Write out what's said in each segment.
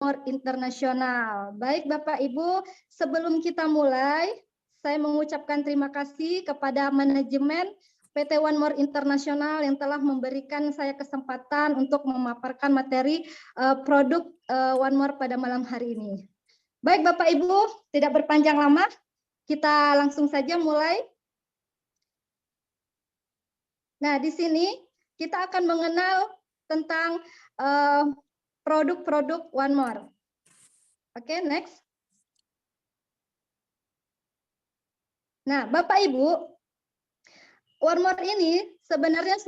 More Internasional. Baik Bapak Ibu, sebelum kita mulai, saya mengucapkan terima kasih kepada manajemen PT One More Internasional yang telah memberikan saya kesempatan untuk memaparkan materi produk One More pada malam hari ini. Baik Bapak Ibu, tidak berpanjang lama, kita langsung saja mulai. Nah, di sini kita akan mengenal tentang produk-produk One More. Oke, next. Nah, Bapak Ibu, One More ini sebenarnya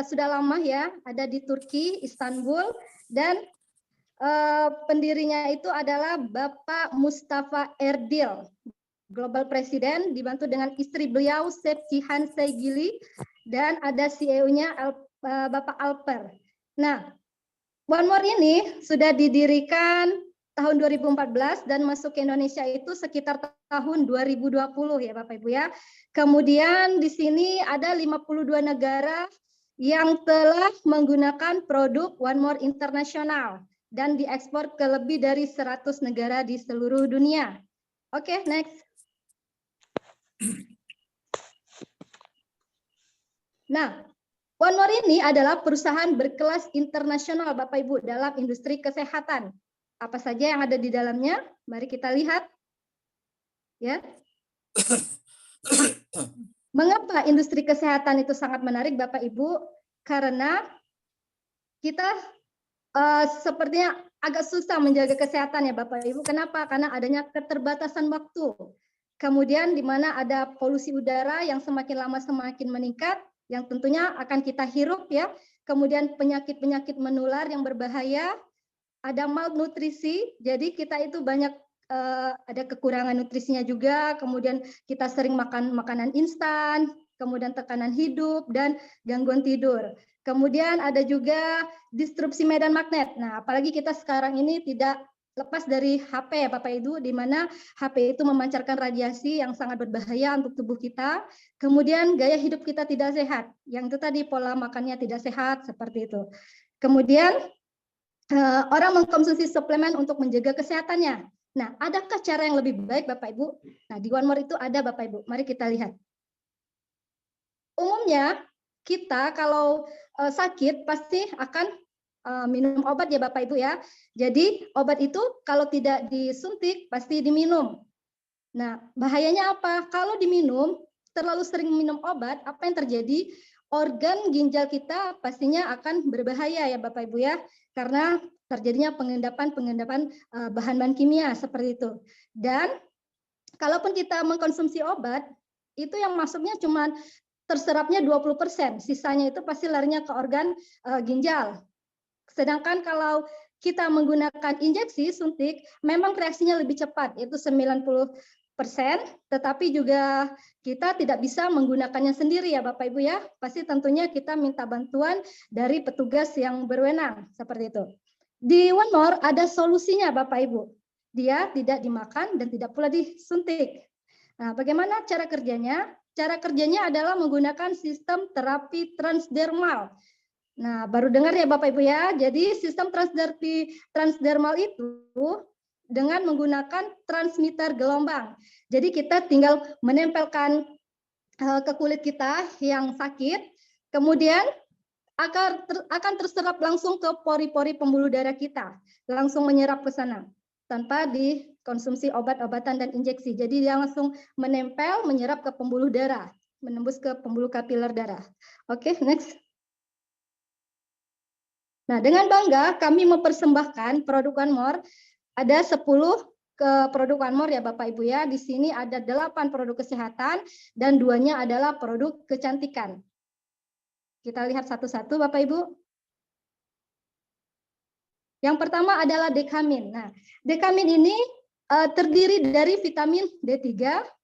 sudah lama ya, ada di Turki, Istanbul, dan pendirinya itu adalah Bapak Mustafa Erdil, Global President, dibantu dengan istri beliau, Septihan Saygili, dan ada CEO-nya Bapak Alper. Nah, One More ini sudah didirikan tahun 2014 dan masuk ke Indonesia itu sekitar tahun 2020 ya Bapak Ibu ya. Kemudian di sini ada 52 negara yang telah menggunakan produk One More Internasional dan diekspor ke lebih dari 100 negara di seluruh dunia. Oke, next. Nah, One More ini adalah perusahaan berkelas internasional Bapak Ibu dalam industri kesehatan. Apa saja yang ada di dalamnya? Mari kita lihat. Ya. Mengapa industri kesehatan itu sangat menarik Bapak Ibu? Karena kita sepertinya agak susah menjaga kesehatan ya Bapak Ibu. Kenapa? Karena adanya keterbatasan waktu. Kemudian di mana ada polusi udara yang semakin lama semakin meningkat, yang tentunya akan kita hirup ya. Kemudian penyakit-penyakit menular yang berbahaya, ada malnutrisi, jadi kita itu banyak ada kekurangan nutrisinya juga, kemudian kita sering makan makanan instan, kemudian tekanan hidup dan gangguan tidur. Kemudian ada juga disrupsi medan magnet. Nah, apalagi kita sekarang ini tidak lepas dari HP ya Bapak Ibu, di mana HP itu memancarkan radiasi yang sangat berbahaya untuk tubuh kita. Kemudian gaya hidup kita tidak sehat, yang itu tadi pola makannya tidak sehat seperti itu. Kemudian orang mengkonsumsi suplemen untuk menjaga kesehatannya. Nah, adakah cara yang lebih baik Bapak Ibu? Nah, di One More itu ada Bapak Ibu. Mari kita lihat. Umumnya kita kalau sakit pasti akan minum obat ya Bapak Ibu ya. Jadi obat itu kalau tidak disuntik pasti diminum. Nah, bahayanya apa? Kalau diminum, terlalu sering minum obat, apa yang terjadi? Organ ginjal kita pastinya akan berbahaya ya Bapak Ibu ya, karena terjadinya pengendapan bahan-bahan kimia seperti itu. Dan kalaupun kita mengkonsumsi obat, itu yang masuknya cuma terserapnya 20%, sisanya itu pasti larinya ke organ ginjal. Sedangkan kalau kita menggunakan injeksi suntik, memang reaksinya lebih cepat, yaitu 90%, tetapi juga kita tidak bisa menggunakannya sendiri ya Bapak Ibu ya. Pasti tentunya kita minta bantuan dari petugas yang berwenang, seperti itu. Di One More ada solusinya Bapak Ibu. Dia tidak dimakan dan tidak pula disuntik. Nah, bagaimana cara kerjanya? Cara kerjanya adalah menggunakan sistem terapi transdermal. Nah, baru dengar ya Bapak Ibu ya. Jadi sistem transdermal itu dengan menggunakan transmitter gelombang. Jadi kita tinggal menempelkan ke kulit kita yang sakit, kemudian akan terserap langsung ke pori-pori pembuluh darah kita, langsung menyerap ke sana tanpa dikonsumsi obat-obatan dan injeksi. Jadi dia langsung menempel, menyerap ke pembuluh darah, menembus ke pembuluh kapiler darah. Oke, next. Nah, dengan bangga kami mempersembahkan produk One More. Ada 10 produk One More ya Bapak Ibu ya. Di sini ada 8 produk kesehatan dan 2-nya adalah produk kecantikan. Kita lihat satu-satu Bapak Ibu. Yang pertama adalah Dekamin. Nah, Dekamin ini terdiri dari vitamin D3,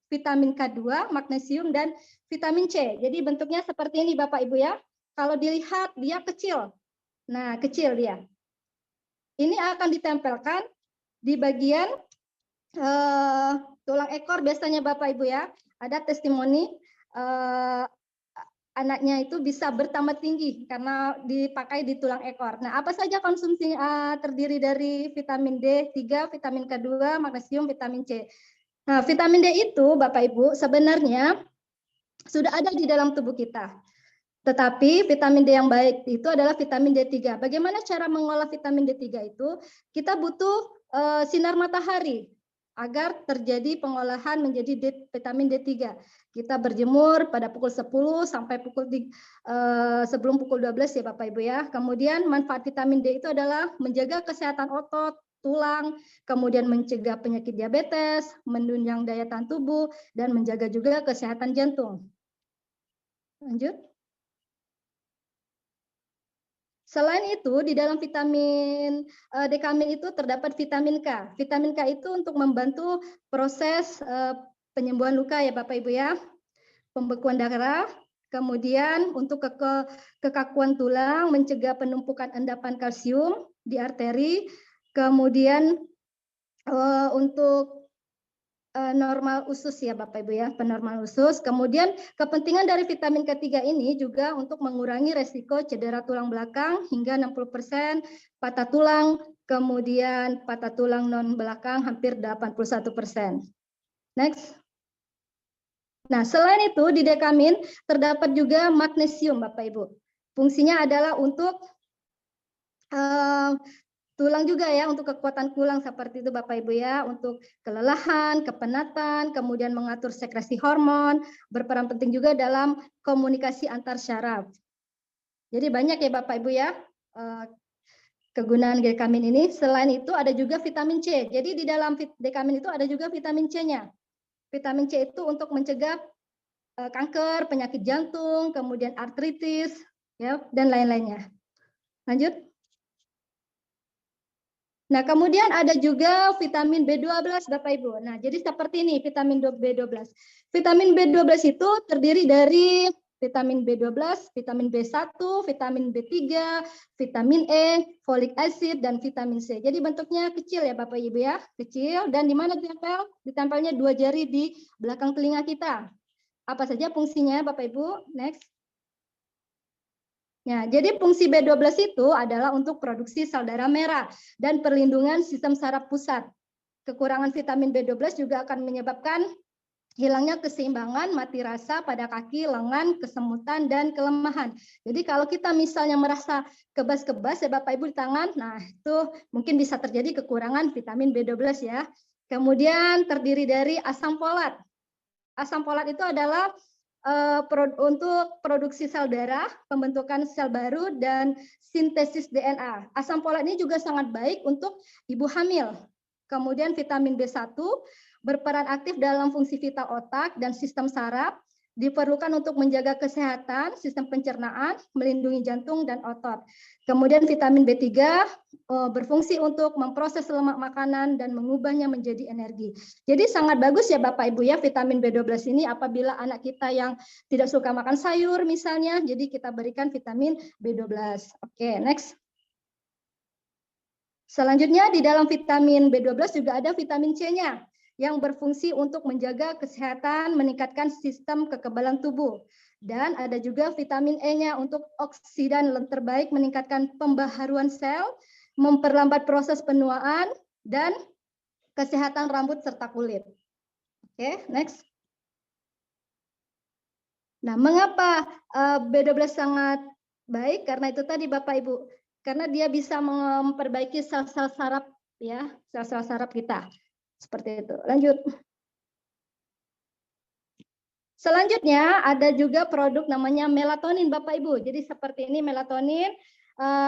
vitamin K2, magnesium, dan vitamin C. Jadi bentuknya seperti ini Bapak Ibu ya. Kalau dilihat dia kecil. Nah, kecil dia. Ini akan ditempelkan di bagian tulang ekor biasanya Bapak Ibu ya. Ada testimoni anaknya itu bisa bertambah tinggi karena dipakai di tulang ekor. Nah, apa saja konsumsi terdiri dari vitamin D3, vitamin K2, magnesium, vitamin C. Nah, vitamin D itu Bapak Ibu sebenarnya sudah ada di dalam tubuh kita. Tetapi vitamin D yang baik itu adalah vitamin D3. Bagaimana cara mengolah vitamin D3 itu? Kita butuh sinar matahari agar terjadi pengolahan menjadi vitamin D3. Kita berjemur pada pukul 10 sampai sebelum pukul 12 ya Bapak Ibu ya. Kemudian manfaat vitamin D itu adalah menjaga kesehatan otot, tulang, kemudian mencegah penyakit diabetes, menunjang daya tahan tubuh, dan menjaga juga kesehatan jantung. Lanjut. Selain itu, di dalam vitamin dekamin itu terdapat vitamin K. Vitamin K itu untuk membantu proses penyembuhan luka ya Bapak Ibu ya, pembekuan darah, kemudian untuk kekakuan tulang, mencegah penumpukan endapan kalsium di arteri, kemudian untuk normal usus ya Bapak Ibu ya, penormal usus. Kemudian kepentingan dari vitamin K3 ini juga untuk mengurangi resiko cedera tulang belakang hingga 60%, patah tulang, kemudian patah tulang non belakang hampir 81%. Next. Nah, selain itu di dekamin terdapat juga magnesium Bapak Ibu. Fungsinya adalah untuk tulang juga ya, untuk kekuatan tulang seperti itu Bapak Ibu ya, untuk kelelahan, kepenatan, kemudian mengatur sekresi hormon, berperan penting juga dalam komunikasi antar syaraf. Jadi banyak ya Bapak Ibu ya kegunaan dekamin ini. Selain itu ada juga vitamin C. Jadi di dalam dekamin itu ada juga vitamin C-nya. Vitamin C itu untuk mencegah kanker, penyakit jantung, kemudian artritis, ya, dan lain-lainnya. Lanjut. Nah, kemudian ada juga vitamin B12 Bapak Ibu. Nah, jadi seperti ini vitamin B12. Vitamin B12 itu terdiri dari vitamin B12, vitamin B1, vitamin B3, vitamin E, folic acid, dan vitamin C. Jadi bentuknya kecil ya Bapak Ibu ya, kecil. Dan di mana ditempel? Ditempelnya 2 jari di belakang telinga kita. Apa saja fungsinya Bapak Ibu? Next. Ya, jadi fungsi B12 itu adalah untuk produksi sel darah merah dan perlindungan sistem saraf pusat. Kekurangan vitamin B12 juga akan menyebabkan hilangnya keseimbangan, mati rasa pada kaki, lengan, kesemutan, dan kelemahan. Jadi kalau kita misalnya merasa kebas-kebas ya Bapak Ibu di tangan, nah itu mungkin bisa terjadi kekurangan vitamin B12 ya. Kemudian terdiri dari asam folat. Asam folat itu adalah untuk produksi sel darah, pembentukan sel baru, dan sintesis DNA. Asam folat ini juga sangat baik untuk ibu hamil. Kemudian vitamin B1 berperan aktif dalam fungsi vital otak dan sistem saraf, diperlukan untuk menjaga kesehatan, sistem pencernaan, melindungi jantung dan otot. Kemudian vitamin B3 berfungsi untuk memproses lemak makanan dan mengubahnya menjadi energi. Jadi sangat bagus ya Bapak Ibu ya vitamin B12 ini apabila anak kita yang tidak suka makan sayur misalnya, jadi kita berikan vitamin B12. Oke, next. Selanjutnya di dalam vitamin B12 juga ada vitamin C-nya yang berfungsi untuk menjaga kesehatan, meningkatkan sistem kekebalan tubuh. Dan ada juga vitamin E-nya untuk oksidan terbaik, meningkatkan pembaharuan sel, memperlambat proses penuaan, dan kesehatan rambut serta kulit. Oke, next. Nah, mengapa B12 sangat baik? Karena itu tadi Bapak Ibu, karena dia bisa memperbaiki sel-sel saraf ya, sel-sel saraf kita. Seperti itu. Lanjut. Selanjutnya ada juga produk namanya melatonin Bapak Ibu. Jadi seperti ini melatonin.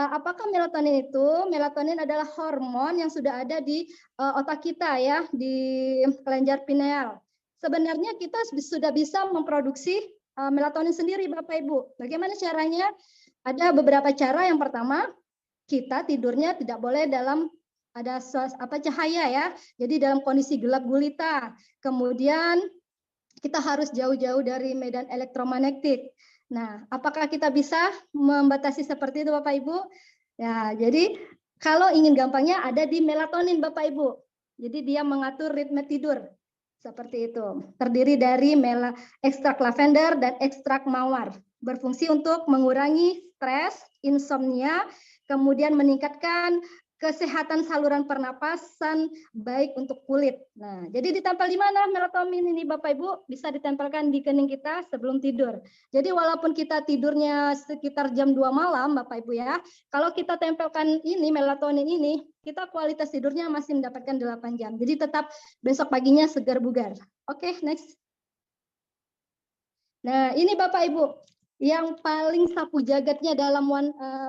Apakah melatonin itu? Melatonin adalah hormon yang sudah ada di otak kita ya, di kelenjar pineal. Sebenarnya kita sudah bisa memproduksi melatonin sendiri Bapak Ibu. Bagaimana caranya? Ada beberapa cara. Yang pertama, kita tidurnya tidak boleh dalam ada cahaya ya. Jadi dalam kondisi gelap gulita. Kemudian kita harus jauh-jauh dari medan elektromagnetik. Nah, apakah kita bisa membatasi seperti itu Bapak Ibu? Ya, jadi kalau ingin gampangnya ada di melatonin Bapak Ibu. Jadi dia mengatur ritme tidur. Seperti itu. Terdiri dari ekstrak lavender dan ekstrak mawar. berfungsi untuk mengurangi stres, insomnia, kemudian meningkatkan kesehatan saluran pernapasan, baik untuk kulit. Nah, jadi ditempel di mana melatonin ini Bapak Ibu? Bisa ditempelkan di kening kita sebelum tidur. Jadi walaupun kita tidurnya sekitar jam 2 malam Bapak Ibu ya, kalau kita tempelkan ini melatonin ini, kita kualitas tidurnya masih mendapatkan 8 jam. Jadi tetap besok paginya segar bugar. Oke, next. Nah, ini Bapak Ibu, yang paling sapu jagatnya dalam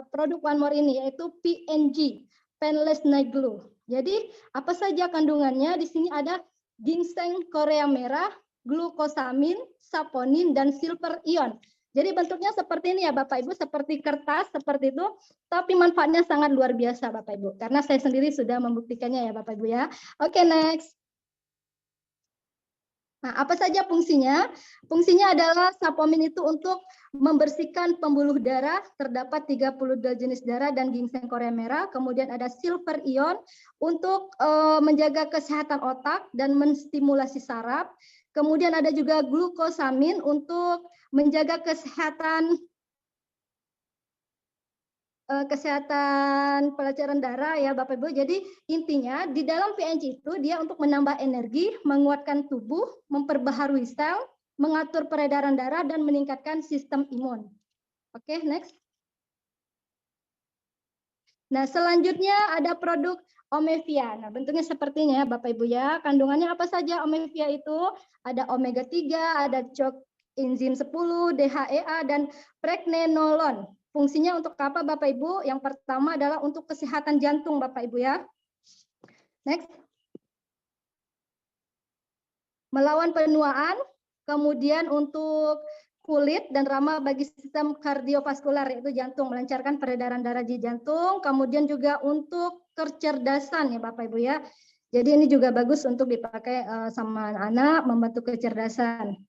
produk One More ini yaitu PNG, Painless Night Glow. Jadi, apa saja kandungannya? Di sini ada ginseng Korea merah, glukosamin, saponin, dan silver ion. Jadi bentuknya seperti ini ya Bapak Ibu, seperti kertas, seperti itu, tapi manfaatnya sangat luar biasa Bapak Ibu, karena saya sendiri sudah membuktikannya ya Bapak Ibu ya. Oke, next. Nah, apa saja fungsinya? Fungsinya adalah sapomin itu untuk membersihkan pembuluh darah, terdapat 32 jenis darah dan ginseng Korea merah, kemudian ada silver ion untuk menjaga kesehatan otak dan menstimulasi saraf, kemudian ada juga glukosamin untuk menjaga kesehatan pelacaran darah ya Bapak Ibu. Jadi intinya di dalam PNG itu dia untuk menambah energi, menguatkan tubuh, memperbaharui sel, mengatur peredaran darah dan meningkatkan sistem imun. Oke, next. Nah, selanjutnya ada produk Omevia. Nah, bentuknya sepertinya ya Bapak Ibu ya. Kandungannya apa saja Omevia itu? Ada omega 3, ada coenzim 10, DHEA dan pregnenolon. Fungsinya untuk apa Bapak Ibu? Yang pertama adalah untuk kesehatan jantung Bapak Ibu ya. Next. Melawan penuaan, kemudian untuk kulit dan ramah bagi sistem kardiovaskular yaitu jantung, melancarkan peredaran darah di jantung, kemudian juga untuk kecerdasan ya Bapak Ibu ya. Jadi ini juga bagus untuk dipakai sama anak-anak, membantu kecerdasan.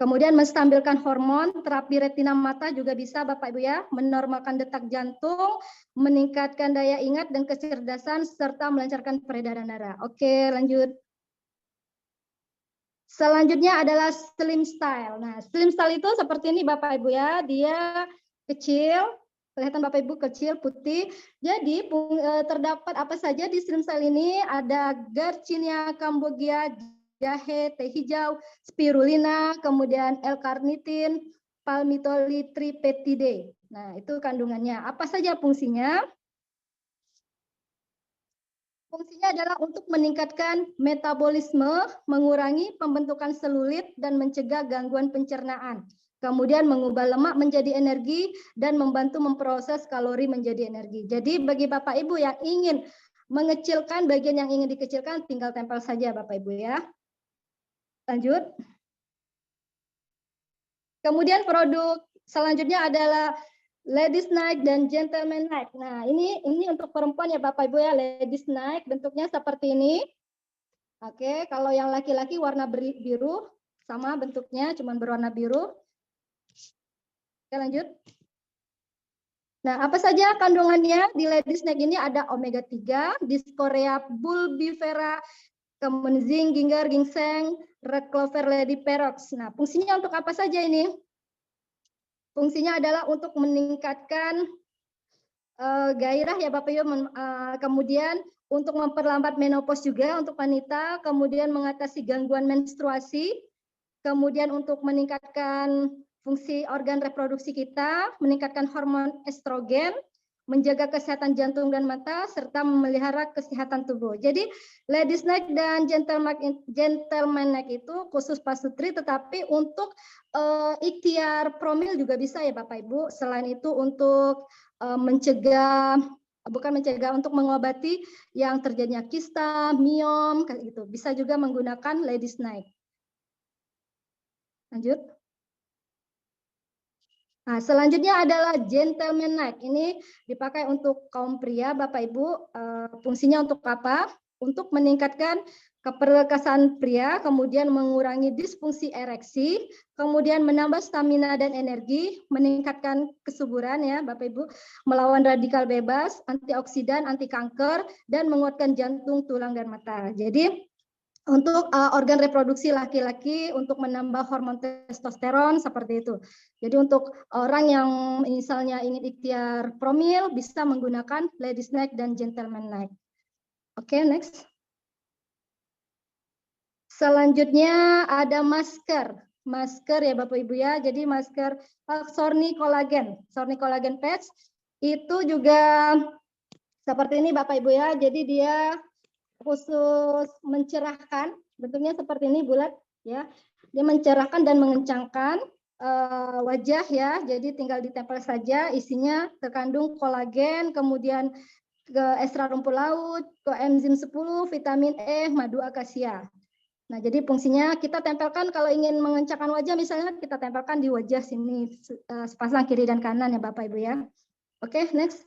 Kemudian menstabilkan hormon, terapi retina mata juga bisa Bapak Ibu ya, menormalkan detak jantung, meningkatkan daya ingat dan kecerdasan, serta melancarkan peredaran darah. Oke, lanjut. Selanjutnya adalah slim style. Nah, slim style itu seperti ini Bapak Ibu ya, dia kecil, kelihatan Bapak Ibu kecil, putih. Jadi terdapat apa saja di slim style ini? Ada Garcinia cambogia, jahe, teh hijau, spirulina, kemudian L-carnitin, palmitoyl tripeptide. Nah, itu kandungannya. Apa saja fungsinya? Fungsinya adalah untuk meningkatkan metabolisme, mengurangi pembentukan selulit, dan mencegah gangguan pencernaan. Kemudian mengubah lemak menjadi energi dan membantu memproses kalori menjadi energi. Jadi bagi Bapak Ibu yang ingin mengecilkan bagian yang ingin dikecilkan, tinggal tempel saja Bapak Ibu ya. Lanjut. Kemudian produk selanjutnya adalah Ladies Night dan Gentleman Night. Nah, ini untuk perempuan ya Bapak Ibu ya, Ladies Night bentuknya seperti ini. Oke, kalau yang laki-laki warna biru, sama bentuknya, cuman berwarna biru. Oke, lanjut. Nah, apa saja kandungannya di Ladies Night ini? Ada omega 3, Dyskorea bulbifera, kemudian zinc, ginger, ginseng, red clover, lady perox. Nah, fungsinya untuk apa saja ini? Fungsinya adalah untuk meningkatkan gairah ya Bapak Ibu, kemudian untuk memperlambat menopause juga untuk wanita, kemudian mengatasi gangguan menstruasi, kemudian untuk meningkatkan fungsi organ reproduksi kita, meningkatkan hormon estrogen, menjaga kesehatan jantung dan mata, serta memelihara kesehatan tubuh. Jadi Ladies Night dan Gentleman Night itu khusus pasutri, tetapi untuk ikhtiar promil juga bisa ya Bapak Ibu. Selain itu untuk mencegah, bukan mencegah, untuk mengobati yang terjadinya kista, miom, kayak gitu. Bisa juga menggunakan Ladies Night. Lanjut. Nah, selanjutnya adalah Gentleman Night. Ini dipakai untuk kaum pria, Bapak Ibu. Fungsinya untuk apa? Untuk meningkatkan keperkasaan pria, kemudian mengurangi disfungsi ereksi, kemudian menambah stamina dan energi, meningkatkan kesuburan ya, Bapak Ibu, melawan radikal bebas, antioksidan, anti kanker, dan menguatkan jantung, tulang, dan mata. Jadi untuk organ reproduksi laki-laki untuk menambah hormon testosteron seperti itu. Jadi untuk orang yang misalnya ingin ikhtiar promil bisa menggunakan ladies neck dan gentleman neck. Oke, next. Selanjutnya ada masker. Masker ya Bapak Ibu ya. Jadi masker Sorny Collagen patch itu juga seperti ini Bapak Ibu ya. Jadi dia khusus mencerahkan, bentuknya seperti ini bulat ya. Dia mencerahkan dan mengencangkan wajah ya. Jadi tinggal ditempel saja, isinya terkandung kolagen, kemudian ke ekstra rumput laut, coenzim 10, vitamin E, madu akasia. Nah, jadi fungsinya kita tempelkan kalau ingin mengencangkan wajah, misalnya kita tempelkan di wajah sini, sepasang kiri dan kanan ya Bapak Ibu ya. Oke, next.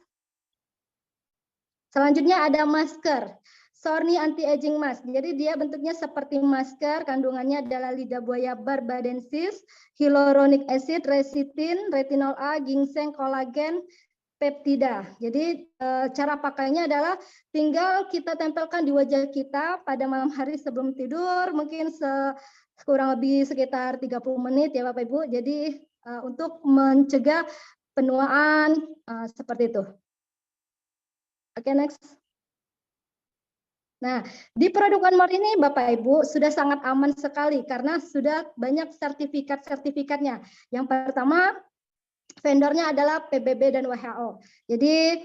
Selanjutnya ada masker. Sorny Anti-Aging Mask. Jadi dia bentuknya seperti masker, kandungannya adalah lidah buaya barbadensis, hyaluronic acid, resitin, retinol A, ginseng, kolagen, peptida. Jadi cara pakainya adalah tinggal kita tempelkan di wajah kita pada malam hari sebelum tidur, mungkin kurang lebih sekitar 30 menit ya Bapak Ibu. Jadi untuk mencegah penuaan seperti itu. Oke, next. Nah, di produk One More ini Bapak Ibu sudah sangat aman sekali karena sudah banyak sertifikatnya. Yang pertama, vendornya adalah PBB dan WHO. Jadi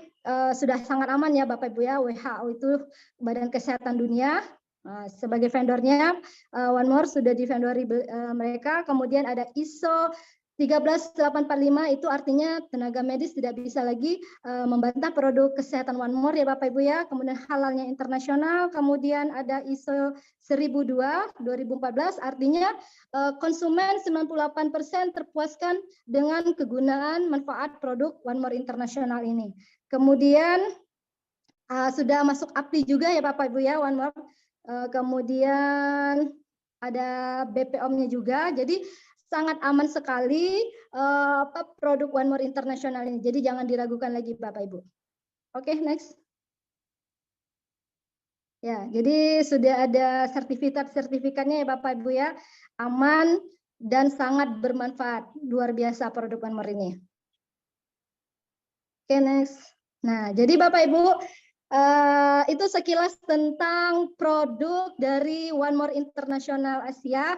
sudah sangat aman ya Bapak Ibu ya. WHO itu Badan Kesehatan Dunia. Sebagai vendornya, One More sudah di vendori mereka. Kemudian ada ISO 13845, itu artinya tenaga medis tidak bisa lagi membantah produk kesehatan One More ya Bapak Ibu ya. Kemudian halalnya internasional, kemudian ada ISO 1002 2014, artinya konsumen 98% terpuaskan dengan kegunaan manfaat produk One More internasional ini. Kemudian sudah masuk API juga ya Bapak Ibu ya One More. Kemudian ada BPOM-nya juga. Jadi sangat aman sekali produk One More internasional ini. Jadi jangan diragukan lagi Bapak Ibu. Oke, next. Ya, jadi sudah ada sertifikatnya ya Bapak Ibu ya. Aman dan sangat bermanfaat. Luar biasa produk One More ini. Oke, next. Nah, jadi Bapak Ibu itu sekilas tentang produk dari One More International Asia.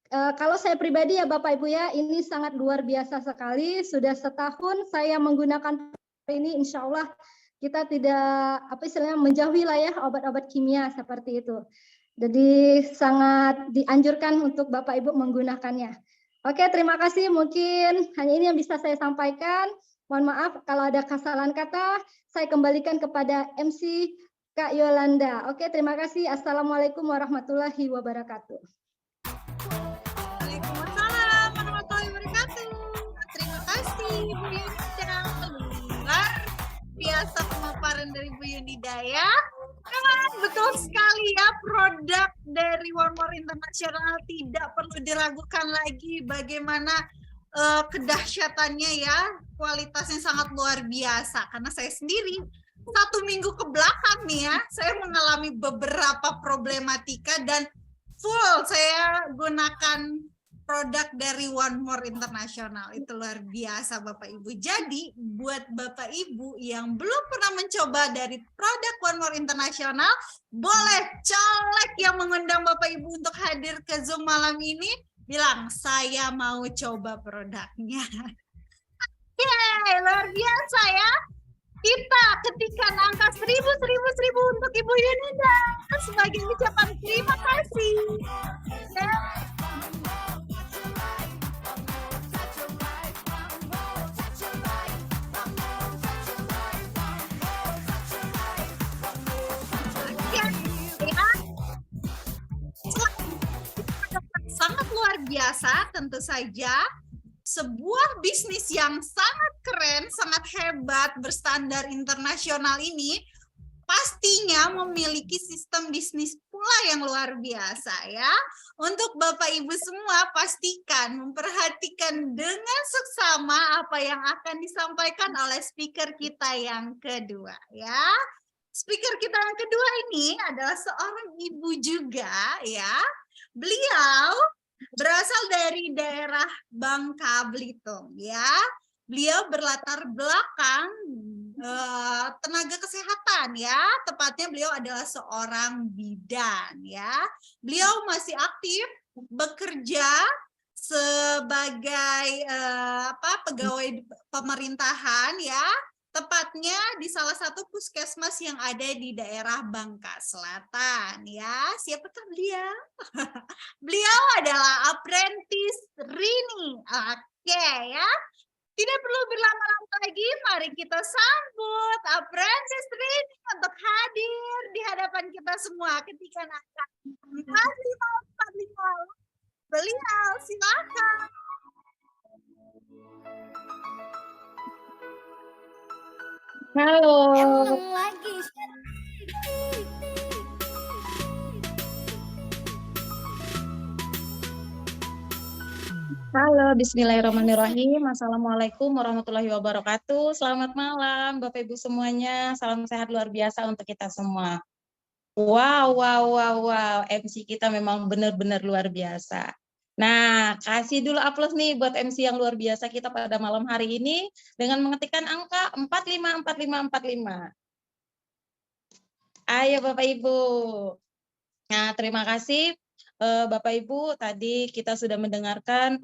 Kalau saya pribadi ya Bapak Ibu ya, ini sangat luar biasa sekali. Sudah setahun saya menggunakan ini, insya Allah kita tidak menjauhi lah ya obat-obat kimia seperti itu. Jadi sangat dianjurkan untuk Bapak Ibu menggunakannya. Oke, terima kasih. Mungkin hanya ini yang bisa saya sampaikan. Mohon maaf kalau ada kesalahan kata. Saya kembalikan kepada MC Kak Yolanda. Oke, terima kasih. Assalamualaikum warahmatullahi wabarakatuh. Terima kasih Bu Yunida, luar biasa pemaparan dari Bu Yunida. Memang betul sekali ya, produk dari One More International tidak perlu diragukan lagi bagaimana kedahsyatannya ya, kualitasnya sangat luar biasa. Karena saya sendiri 1 minggu ke belakang nih ya, saya mengalami beberapa problematika dan full saya gunakan produk dari One More International. Itu luar biasa Bapak Ibu. Jadi buat Bapak Ibu yang belum pernah mencoba dari produk One More International, boleh colek yang mengundang Bapak Ibu untuk hadir ke Zoom malam ini, bilang saya mau coba produknya. Yeay, luar biasa ya. Kita ketikkan angka 1000 untuk Ibu Yunida sebagai ucapan terima kasih. Sangat luar biasa tentu saja. Sebuah bisnis yang sangat keren, sangat hebat, berstandar internasional ini pastinya memiliki sistem bisnis pula yang luar biasa ya. Untuk Bapak Ibu semua pastikan memperhatikan dengan seksama apa yang akan disampaikan oleh speaker kita yang kedua ya. speaker kita yang kedua ini adalah seorang ibu juga ya. Beliau berasal dari daerah Bangka Belitung ya. Beliau berlatar belakang tenaga kesehatan ya. Tepatnya beliau adalah seorang bidan ya. Beliau masih aktif bekerja sebagai pegawai pemerintahan ya, tepatnya di salah satu puskesmas yang ada di daerah Bangka Selatan ya. Siapakah beliau? Beliau adalah apprentice Rini. Oke ya. Tidak perlu berlama-lama lagi, mari kita sambut apprentice Rini untuk hadir di hadapan kita semua ketika angka 4545. Beliau, silakan. Halo. Emang lagi. Halo, bismillahirrahmanirrahim. Assalamualaikum warahmatullahi wabarakatuh. Selamat malam, Bapak Ibu semuanya. Salam sehat luar biasa untuk kita semua. Wow, wow, wow, wow. MC kita memang benar-benar luar biasa. Nah, kasih dulu aplaus nih buat MC yang luar biasa kita pada malam hari ini dengan mengetikkan angka 454545. Ayo Bapak Ibu. Nah, terima kasih Bapak Ibu, tadi kita sudah mendengarkan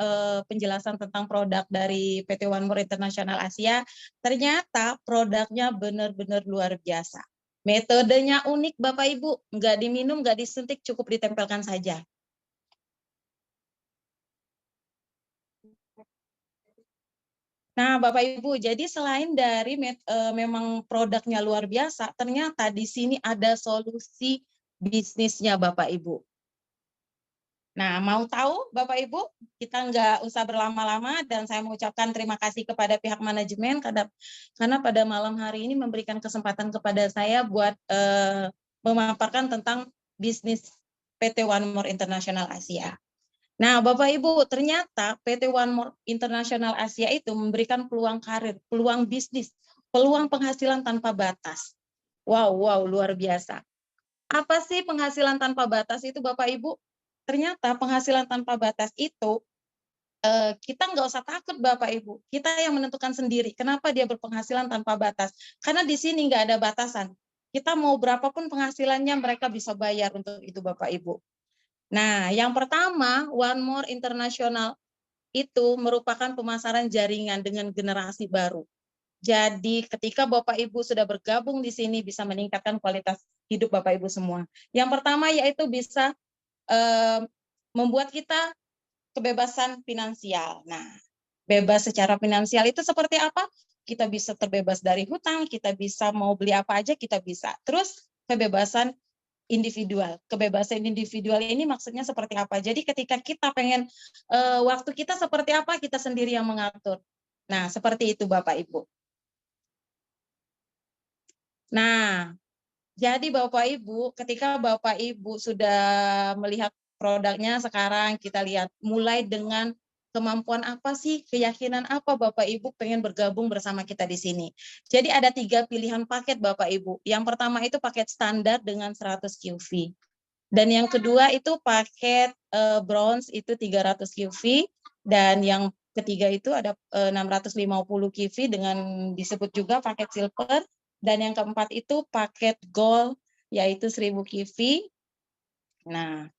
penjelasan tentang produk dari PT One More International Asia. Ternyata produknya benar-benar luar biasa. Metodenya unik Bapak Ibu, nggak diminum, nggak disuntik, cukup ditempelkan saja. Nah, Bapak Ibu, jadi selain dari memang produknya luar biasa, ternyata di sini ada solusi bisnisnya Bapak Ibu. Nah, mau tahu Bapak Ibu, kita nggak usah berlama-lama dan saya mengucapkan terima kasih kepada pihak manajemen karena pada malam hari ini memberikan kesempatan kepada saya buat memaparkan tentang bisnis PT One More International Asia. Nah, Bapak Ibu, ternyata PT One More International Asia itu memberikan peluang karir, peluang bisnis, peluang penghasilan tanpa batas. Wow, wow, luar biasa. Apa sih penghasilan tanpa batas itu Bapak Ibu? Ternyata penghasilan tanpa batas itu kita nggak usah takut Bapak Ibu. Kita yang menentukan sendiri. Kenapa dia berpenghasilan tanpa batas? Karena di sini nggak ada batasan. Kita mau berapapun penghasilannya mereka bisa bayar untuk itu Bapak Ibu. Nah, yang pertama One More International itu merupakan pemasaran jaringan dengan generasi baru. Jadi ketika Bapak Ibu sudah bergabung di sini bisa meningkatkan kualitas hidup Bapak Ibu semua. Yang pertama yaitu bisa membuat kita kebebasan finansial. Nah, bebas secara finansial itu seperti apa? Kita bisa terbebas dari hutang, kita bisa mau beli apa aja kita bisa. Terus kebebasan individual. Kebebasan individual ini maksudnya seperti apa? Jadi ketika kita pengen waktu kita seperti apa, kita sendiri yang mengatur. Nah, seperti itu Bapak Ibu. Nah, jadi Bapak Ibu, ketika Bapak Ibu sudah melihat produknya sekarang, kita lihat mulai dengan kemampuan apa sih, keyakinan apa Bapak Ibu pengen bergabung bersama kita di sini. Jadi ada 3 pilihan paket Bapak Ibu. Yang pertama itu paket standar dengan 100 QV. Dan yang kedua itu paket bronze itu 300 QV. Dan yang ketiga itu ada 650 QV dengan disebut juga paket silver. Dan yang keempat itu paket gold, yaitu 1000 QV. Nah,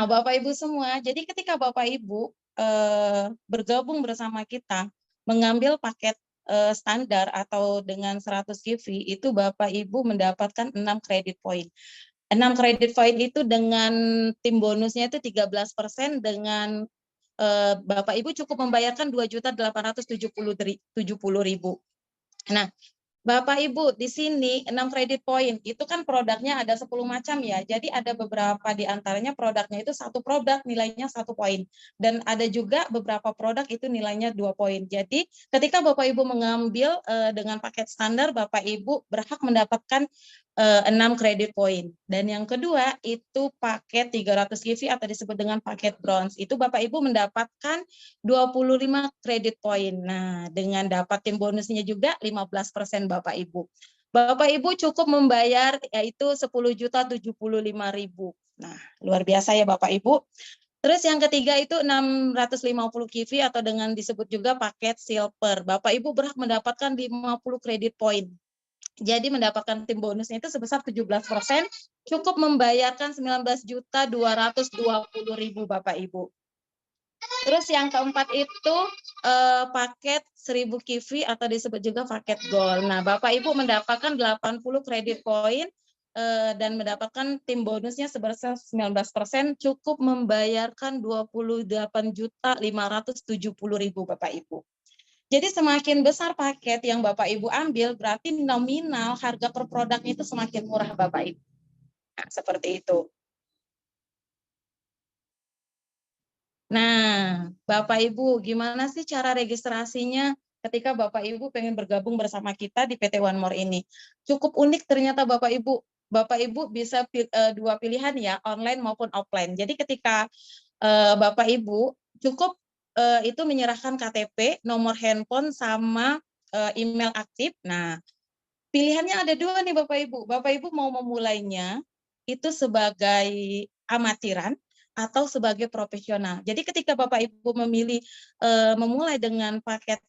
Bapak Ibu semua, jadi ketika Bapak Ibu bergabung bersama kita, mengambil paket standar atau dengan 100 QV, itu Bapak Ibu mendapatkan 6 kredit point. 6 kredit point itu dengan tim bonusnya itu 13%, dengan Bapak Ibu cukup membayarkan 2.870.000. Nah, Bapak Ibu di sini 6 kredit point itu kan produknya ada 10 macam ya. Jadi ada beberapa di antaranya produknya itu satu produk nilainya 1 poin dan ada juga beberapa produk itu nilainya 2 poin. Jadi ketika Bapak Ibu mengambil dengan paket standar, Bapak Ibu berhak mendapatkan 6 kredit poin. Dan yang kedua itu paket 300 givi atau disebut dengan paket bronze. Itu Bapak Ibu mendapatkan 25 kredit poin. Nah, dengan dapat tim bonusnya juga 15% Bapak Ibu. Bapak Ibu cukup membayar yaitu 10.075.000. Nah, luar biasa ya Bapak Ibu. Terus yang ketiga itu 650 givi atau dengan disebut juga paket silver. Bapak Ibu berhak mendapatkan 50 kredit poin. Jadi mendapatkan tim bonusnya itu sebesar 17%, cukup membayarkan 19.220.000 Bapak Ibu. Terus yang keempat itu paket 1000 kivi atau disebut juga paket gold. Nah, Bapak Ibu mendapatkan 80 kredit poin dan mendapatkan tim bonusnya sebesar 19%, cukup membayarkan 28.570.000 Bapak Ibu. Jadi semakin besar paket yang Bapak Ibu ambil, berarti nominal harga per produknya itu semakin murah Bapak Ibu. Nah, seperti itu. Nah, Bapak Ibu, gimana sih cara registrasinya ketika Bapak Ibu pengen bergabung bersama kita di PT One More ini? Cukup unik ternyata Bapak Ibu. Bapak Ibu bisa dua pilihan ya, online maupun offline. Jadi ketika Bapak Ibu cukup itu menyerahkan KTP, nomor handphone, sama email aktif. Nah, pilihannya ada dua nih Bapak Ibu. Bapak Ibu mau memulainya itu sebagai amatiran atau sebagai profesional. Jadi ketika Bapak Ibu memilih memulai dengan paket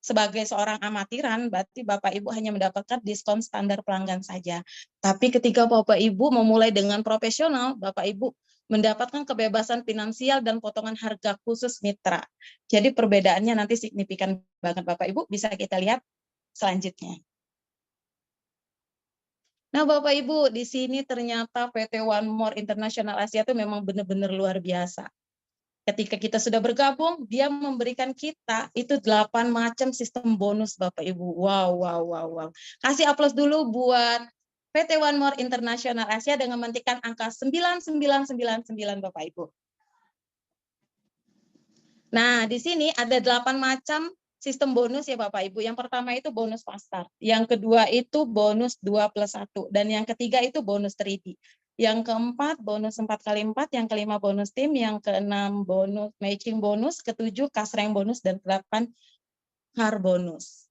sebagai seorang amatiran, berarti Bapak Ibu hanya mendapatkan diskon standar pelanggan saja. Tapi ketika Bapak Ibu memulai dengan profesional, Bapak Ibu mendapatkan kebebasan finansial dan potongan harga khusus mitra. Jadi perbedaannya nanti signifikan banget Bapak Ibu, bisa kita lihat selanjutnya. Nah, Bapak Ibu, di sini ternyata PT One More International Asia itu memang benar-benar luar biasa. Ketika kita sudah bergabung, dia memberikan kita itu 8 macam sistem bonus Bapak Ibu. Wow, wow, wow, wow. Kasih aplaus dulu buat PT One More International Asia dengan mentikkan angka 9999 Bapak Ibu. Nah, di sini ada 8 macam sistem bonus ya Bapak Ibu. Yang pertama itu bonus fast start. Yang kedua itu bonus 2+1. Dan yang ketiga itu bonus 3D. Yang keempat bonus 4x4. Yang kelima bonus tim. Yang keenam bonus matching bonus. Ketujuh cash rank bonus. Dan ke-8 car bonus.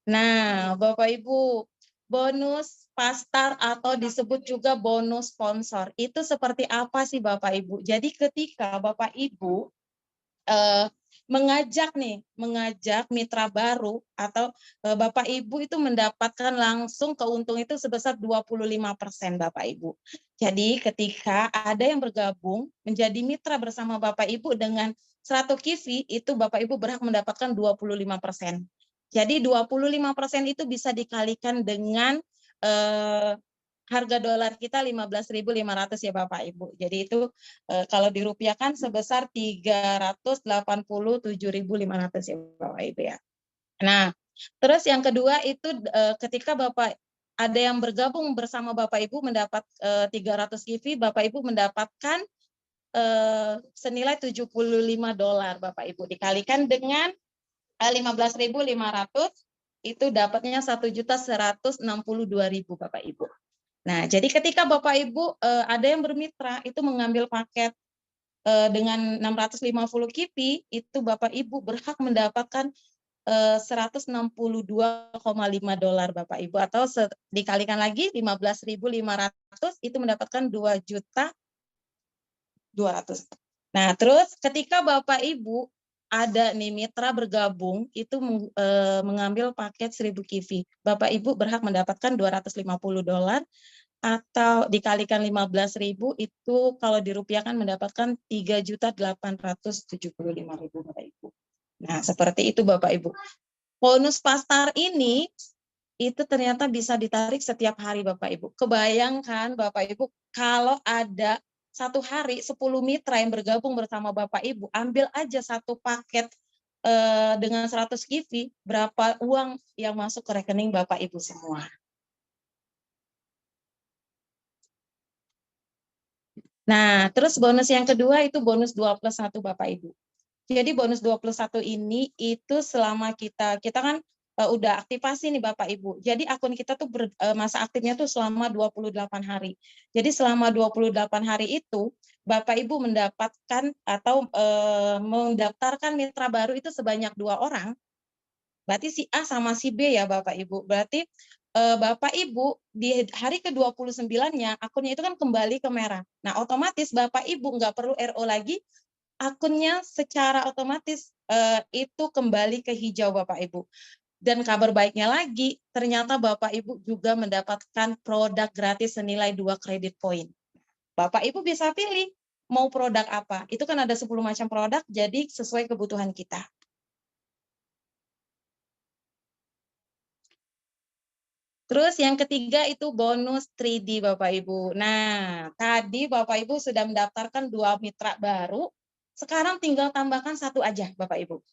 Nah, Bapak Ibu, bonus fast start atau disebut juga bonus sponsor. Itu seperti apa sih Bapak Ibu? Jadi ketika Bapak Ibu mengajak mitra baru atau Bapak Ibu itu mendapatkan langsung keuntungan itu sebesar 25% Bapak Ibu. Jadi ketika ada yang bergabung menjadi mitra bersama Bapak Ibu dengan 100 kivi, itu Bapak Ibu berhak mendapatkan 25%. Jadi 25% itu bisa dikalikan dengan harga dolar kita 15.500 ya Bapak Ibu. Jadi itu kalau dirupiahkan sebesar 387.500 ya Bapak Ibu ya. Nah, terus yang kedua itu ketika Bapak ada yang bergabung bersama Bapak Ibu mendapat 300 kivi, Bapak Ibu mendapatkan senilai $75 Bapak Ibu, dikalikan dengan 15.500 itu dapatnya 1.162.000 Bapak Ibu. Nah, jadi ketika Bapak Ibu ada yang bermitra itu mengambil paket dengan 650 kipi, itu Bapak Ibu berhak mendapatkan $162,5 Bapak Ibu, atau dikalikan lagi 15.500 itu mendapatkan 2.200.000. Nah, terus ketika Bapak Ibu ada nih mitra bergabung itu mengambil paket 1000 kivi, Bapak Ibu berhak mendapatkan $250 atau dikalikan 15.000 itu kalau dirupiahkan mendapatkan 3.875.000 Bapak Ibu. Nah, seperti itu Bapak Ibu. Bonus pasar ini itu ternyata bisa ditarik setiap hari Bapak Ibu. Kebayangkan Bapak Ibu kalau ada satu hari 10 mitra yang bergabung bersama Bapak Ibu, ambil aja satu paket dengan 100 kivi, berapa uang yang masuk ke rekening Bapak Ibu semua. Nah, terus bonus yang kedua itu bonus 2+1 Bapak Ibu. Jadi bonus 2+1 ini itu selama kita kan udah aktivasi nih Bapak Ibu. Jadi akun kita tuh masa aktifnya tuh selama 28 hari. Jadi selama 28 hari itu Bapak Ibu mendapatkan atau mendaftarkan mitra baru itu sebanyak 2 orang. Berarti si A sama si B ya Bapak Ibu. Berarti Bapak Ibu di hari ke-29-nya akunnya itu kan kembali ke merah. Nah, otomatis Bapak Ibu nggak perlu RO lagi, akunnya secara otomatis itu kembali ke hijau Bapak Ibu. Dan kabar baiknya lagi, ternyata Bapak Ibu juga mendapatkan produk gratis senilai 2 kredit poin. Bapak Ibu bisa pilih mau produk apa. Itu kan ada 10 macam produk, jadi sesuai kebutuhan kita. Terus yang ketiga itu bonus 3D Bapak Ibu. Nah, tadi Bapak Ibu sudah mendaftarkan 2 mitra baru, sekarang tinggal tambahkan 1 aja Bapak Ibu.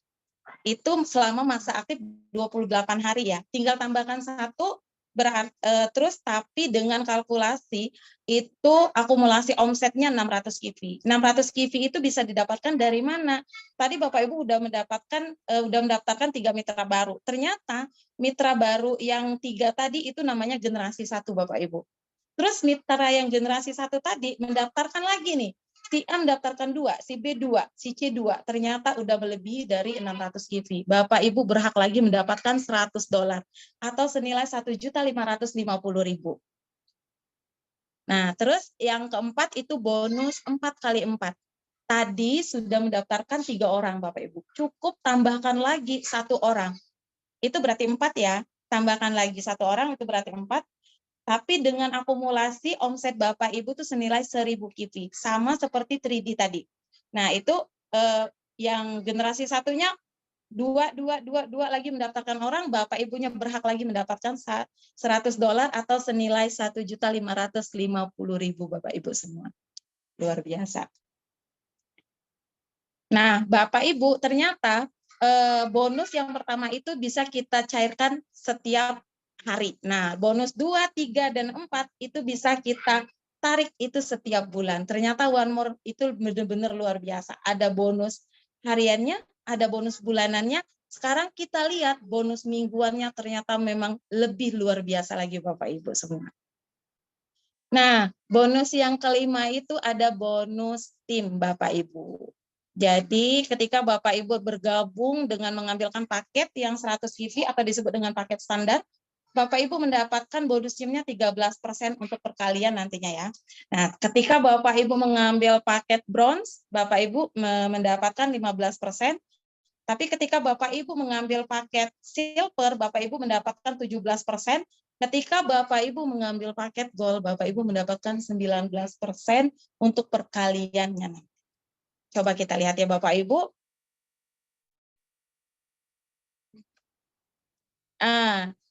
Itu selama masa aktif 28 hari ya. Tinggal tambahkan 1, terus tapi dengan kalkulasi itu akumulasi omsetnya 600 kivi. 600 kivi itu bisa didapatkan dari mana? Tadi Bapak Ibu udah mendaftarkan 3 mitra baru. Ternyata mitra baru yang 3 tadi itu namanya generasi 1 Bapak Ibu. Terus mitra yang generasi 1 tadi mendaftarkan lagi nih. Si A mendaftarkan 2, si B 2, si C 2. Ternyata udah melebihi dari 600 kivi. Bapak Ibu berhak lagi mendapatkan $100 atau senilai 1.550.000. Nah, terus yang keempat itu bonus 4 kali 4. Tadi sudah mendaftarkan 3 orang Bapak Ibu. Cukup tambahkan lagi 1 orang. Itu berarti 4 ya. Tambahkan lagi 1 orang itu berarti 4. Tapi dengan akumulasi omset Bapak Ibu itu senilai 1.000 kivi, sama seperti 3D tadi. Nah, itu yang generasi satunya 2 lagi mendaftarkan orang, Bapak Ibunya berhak lagi mendapatkan $100 atau senilai 1.550.000 Bapak Ibu semua. Luar biasa. Nah, Bapak Ibu, ternyata bonus yang pertama itu bisa kita cairkan setiap hari. Nah, bonus 2, 3, dan 4 itu bisa kita tarik itu setiap bulan. Ternyata One More itu benar-benar luar biasa. Ada bonus hariannya, ada bonus bulanannya. Sekarang kita lihat bonus mingguannya ternyata memang lebih luar biasa lagi Bapak Ibu semua. Nah, bonus yang kelima itu ada bonus tim Bapak Ibu. Jadi ketika Bapak Ibu bergabung dengan mengambilkan paket yang 100 kivi atau disebut dengan paket standar, Bapak Ibu mendapatkan bonus timnya 13% untuk perkalian nantinya ya. Nah, ketika Bapak Ibu mengambil paket bronze, Bapak Ibu mendapatkan 15%. Tapi ketika Bapak Ibu mengambil paket silver, Bapak Ibu mendapatkan 17%. Ketika Bapak Ibu mengambil paket gold, Bapak Ibu mendapatkan 19% untuk perkaliannya. Coba kita lihat ya Bapak Ibu.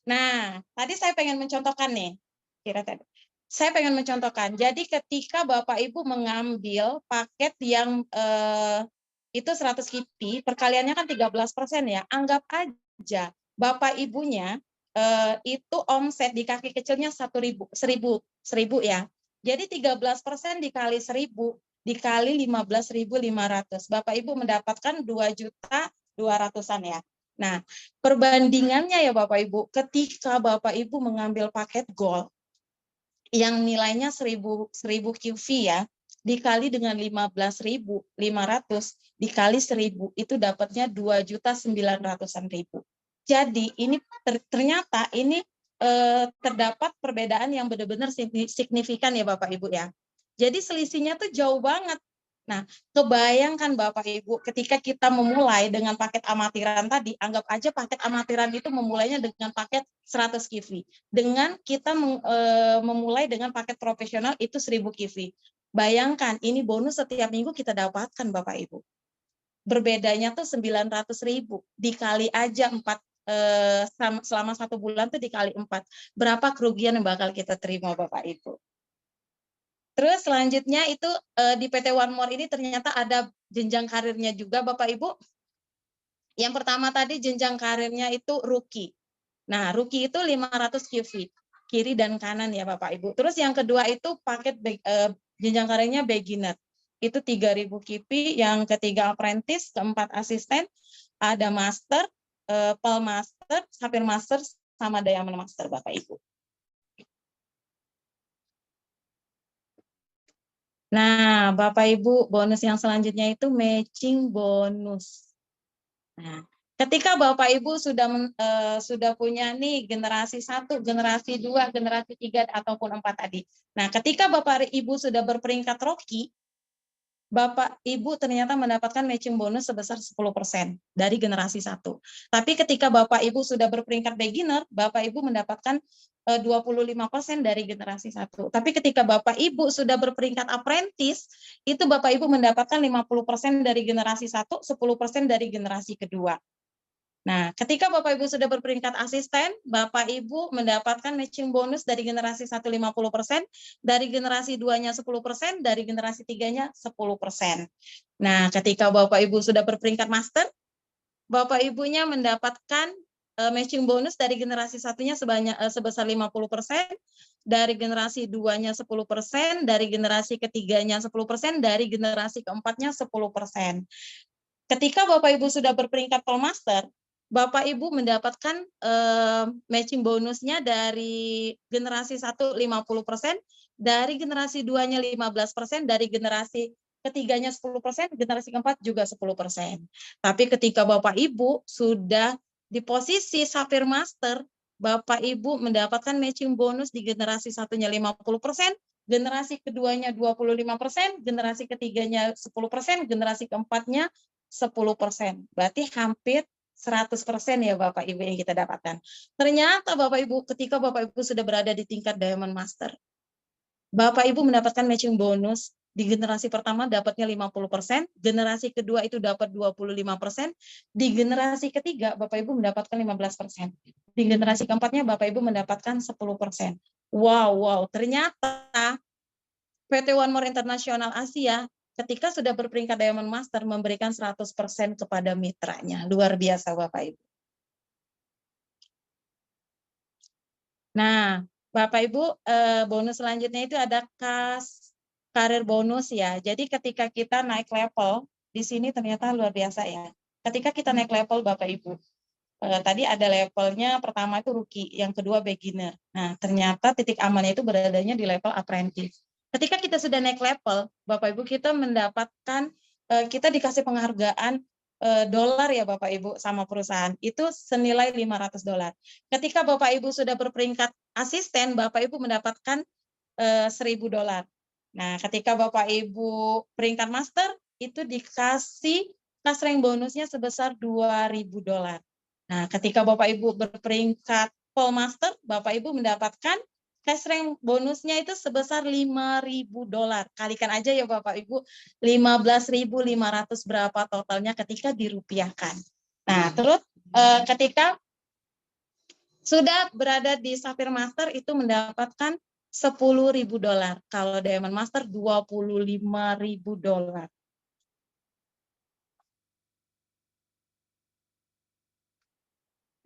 Nah, tadi saya pengen mencontohkan nih. Saya pengen mencontohkan. Jadi ketika Bapak Ibu mengambil paket yang itu 100 kipi, perkaliannya kan 13% ya. Anggap aja Bapak Ibunya itu omset di kaki kecilnya 1.000 ya. Jadi 13% dikali 1.000 dikali 15.500. Bapak Ibu mendapatkan 2.200.000-an ya. Nah, perbandingannya ya Bapak Ibu, ketika Bapak Ibu mengambil paket gold yang nilainya 1.000 QV ya, dikali dengan 15.500 dikali 1.000 itu dapatnya 2.900.000. Jadi ini ternyata ini terdapat perbedaan yang benar-benar signifikan ya Bapak Ibu ya. Jadi selisihnya tuh jauh banget. Nah, kebayangkan Bapak Ibu ketika kita memulai dengan paket amatiran tadi, anggap aja paket amatiran itu memulainya dengan paket 100 kivi. Dengan kita memulai dengan paket profesional itu 1.000 kivi. Bayangkan, ini bonus setiap minggu kita dapatkan Bapak Ibu. Berbedanya tuh 900.000, dikali aja 4 selama 1 bulan tuh dikali 4. Berapa kerugian yang bakal kita terima Bapak Ibu? Terus selanjutnya itu di PT One More ini ternyata ada jenjang karirnya juga Bapak Ibu. Yang pertama tadi jenjang karirnya itu rookie. Nah, rookie itu 500 QV, kiri dan kanan ya Bapak Ibu. Terus yang kedua itu paket jenjang karirnya beginner. Itu 3.000 QV, yang ketiga apprentice, keempat asisten, ada master, Pearl Master, Sapphire Master, sama Diamond Master Bapak Ibu. Nah, Bapak Ibu, bonus yang selanjutnya itu matching bonus. Nah, ketika Bapak Ibu sudah punya nih generasi 1, generasi 2, generasi 3 ataupun 4 tadi. Nah, ketika Bapak Ibu sudah berperingkat Rocky, Bapak Ibu ternyata mendapatkan matching bonus sebesar 10% dari generasi 1. Tapi ketika Bapak Ibu sudah berperingkat beginner, Bapak Ibu mendapatkan 25% dari generasi 1. Tapi ketika Bapak Ibu sudah berperingkat apprentice, itu Bapak Ibu mendapatkan 50% dari generasi 1, 10% dari generasi kedua. Nah, ketika Bapak Ibu sudah berperingkat asisten, Bapak Ibu mendapatkan matching bonus dari generasi 1 50%, dari generasi 2-nya 10%, dari generasi 3-nya 10%. Nah, ketika Bapak Ibu sudah berperingkat master, Bapak Ibunya mendapatkan matching bonus dari generasi 1-nya sebesar 50%, dari generasi 2-nya 10%, dari generasi ketiganya 10%, dari generasi keempatnya 10%. Ketika Bapak Ibu sudah berperingkat Pearl Master, Bapak Ibu mendapatkan matching bonusnya dari generasi 1 50%, dari generasi 2-nya 15%, dari generasi ketiganya 10%, generasi keempat juga 10%. Tapi ketika Bapak Ibu sudah di posisi Sapphire Master, Bapak Ibu mendapatkan matching bonus di generasi 1-nya 50%, generasi keduanya 25%, generasi ketiganya 10%, generasi keempatnya 10%. Berarti hampir 100% ya Bapak Ibu yang kita dapatkan. Ternyata Bapak Ibu, ketika Bapak Ibu sudah berada di tingkat Diamond Master, Bapak Ibu mendapatkan matching bonus di generasi pertama dapatnya 50%, generasi kedua itu dapat 25%, di generasi ketiga Bapak Ibu mendapatkan 15%, di generasi keempatnya Bapak Ibu mendapatkan 10%. Wow, ternyata PT One More International Asia ketika sudah berperingkat Diamond Master memberikan 100% kepada mitranya. Luar biasa Bapak Ibu. Nah, Bapak Ibu, bonus selanjutnya itu ada karir bonus ya. Jadi ketika kita naik level, di sini ternyata luar biasa ya. Ketika kita naik level Bapak Ibu, tadi ada levelnya pertama itu rookie, yang kedua beginner. Nah, ternyata titik amannya itu beradanya di level apprentice. Ketika kita sudah naik level, Bapak Ibu, kita mendapatkan, kita dikasih penghargaan dolar ya Bapak Ibu sama perusahaan, itu senilai $500. Ketika Bapak Ibu sudah berperingkat asisten, Bapak Ibu mendapatkan $1.000. Nah, ketika Bapak Ibu peringkat master, itu dikasih cash rank bonusnya sebesar $2.000. Nah, ketika Bapak Ibu berperingkat Pearl Master, Bapak Ibu mendapatkan cash rank bonusnya itu sebesar $5.000. Kalikan aja ya Bapak Ibu, 15.500 berapa totalnya ketika dirupiahkan. Nah, terus ketika sudah berada di Sapphire Master itu mendapatkan $10.000. Kalau Diamond Master $25.000.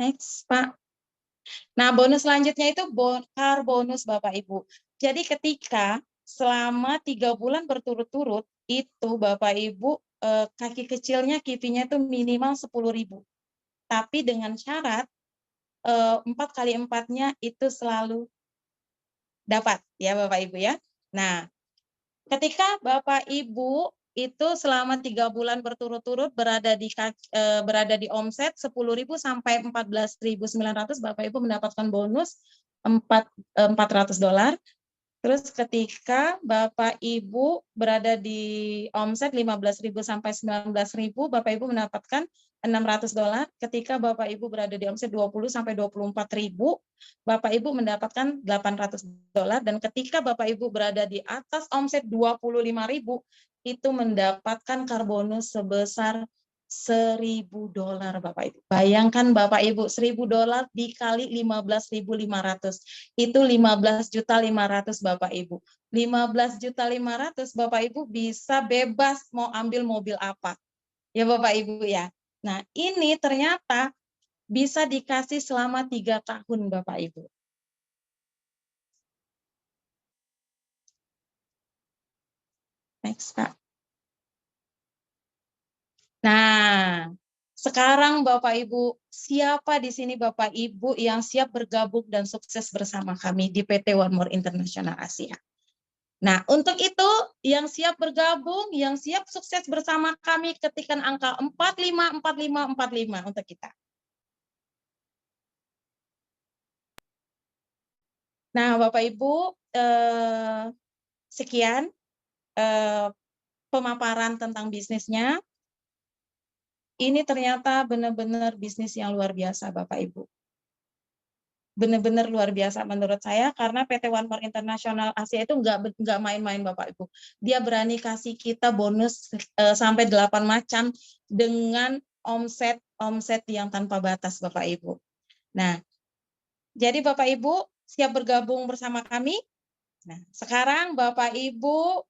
Next, Pak. Nah, bonus selanjutnya itu car bonus Bapak Ibu. Jadi ketika selama 3 bulan berturut-turut itu Bapak Ibu kaki kecilnya kipinya itu minimal 10.000. Tapi dengan syarat 4 kali 4-nya itu selalu dapat ya Bapak Ibu ya. Nah, ketika Bapak Ibu itu selama 3 bulan berturut-turut berada di omset 10.000 sampai 14.900, Bapak Ibu mendapatkan bonus $400. Terus ketika Bapak Ibu berada di omset 15.000 sampai 19.000, Bapak Ibu mendapatkan $600. Ketika Bapak Ibu berada di omset 20 sampai 24.000, Bapak Ibu mendapatkan $800. Dan ketika Bapak Ibu berada di atas omset 25.000, itu mendapatkan karbonus sebesar $1.000 Bapak Ibu. Bayangkan Bapak Ibu, $1.000 dikali 15.500. Itu 15.500.000 Bapak Ibu. 15.500.000 Bapak Ibu bisa bebas mau ambil mobil apa. Ya Bapak Ibu ya. Nah, ini ternyata bisa dikasih selama 3 tahun Bapak Ibu. Next, Pak. Nah, Sekarang Bapak Ibu, siapa di sini Bapak Ibu yang siap bergabung dan sukses bersama kami di PT One More International Asia? Nah, untuk itu yang siap bergabung, yang siap sukses bersama kami, ketikkan angka 454545 untuk kita. Nah, Bapak Ibu, sekian pemaparan tentang bisnisnya. Ini ternyata benar-benar bisnis yang luar biasa, Bapak Ibu. Benar-benar luar biasa menurut saya, karena PT One More International Asia itu nggak main-main, Bapak Ibu. Dia berani kasih kita bonus sampai 8 macam dengan omset yang tanpa batas, Bapak Ibu. Nah, jadi Bapak Ibu siap bergabung bersama kami. Nah, sekarang Bapak Ibu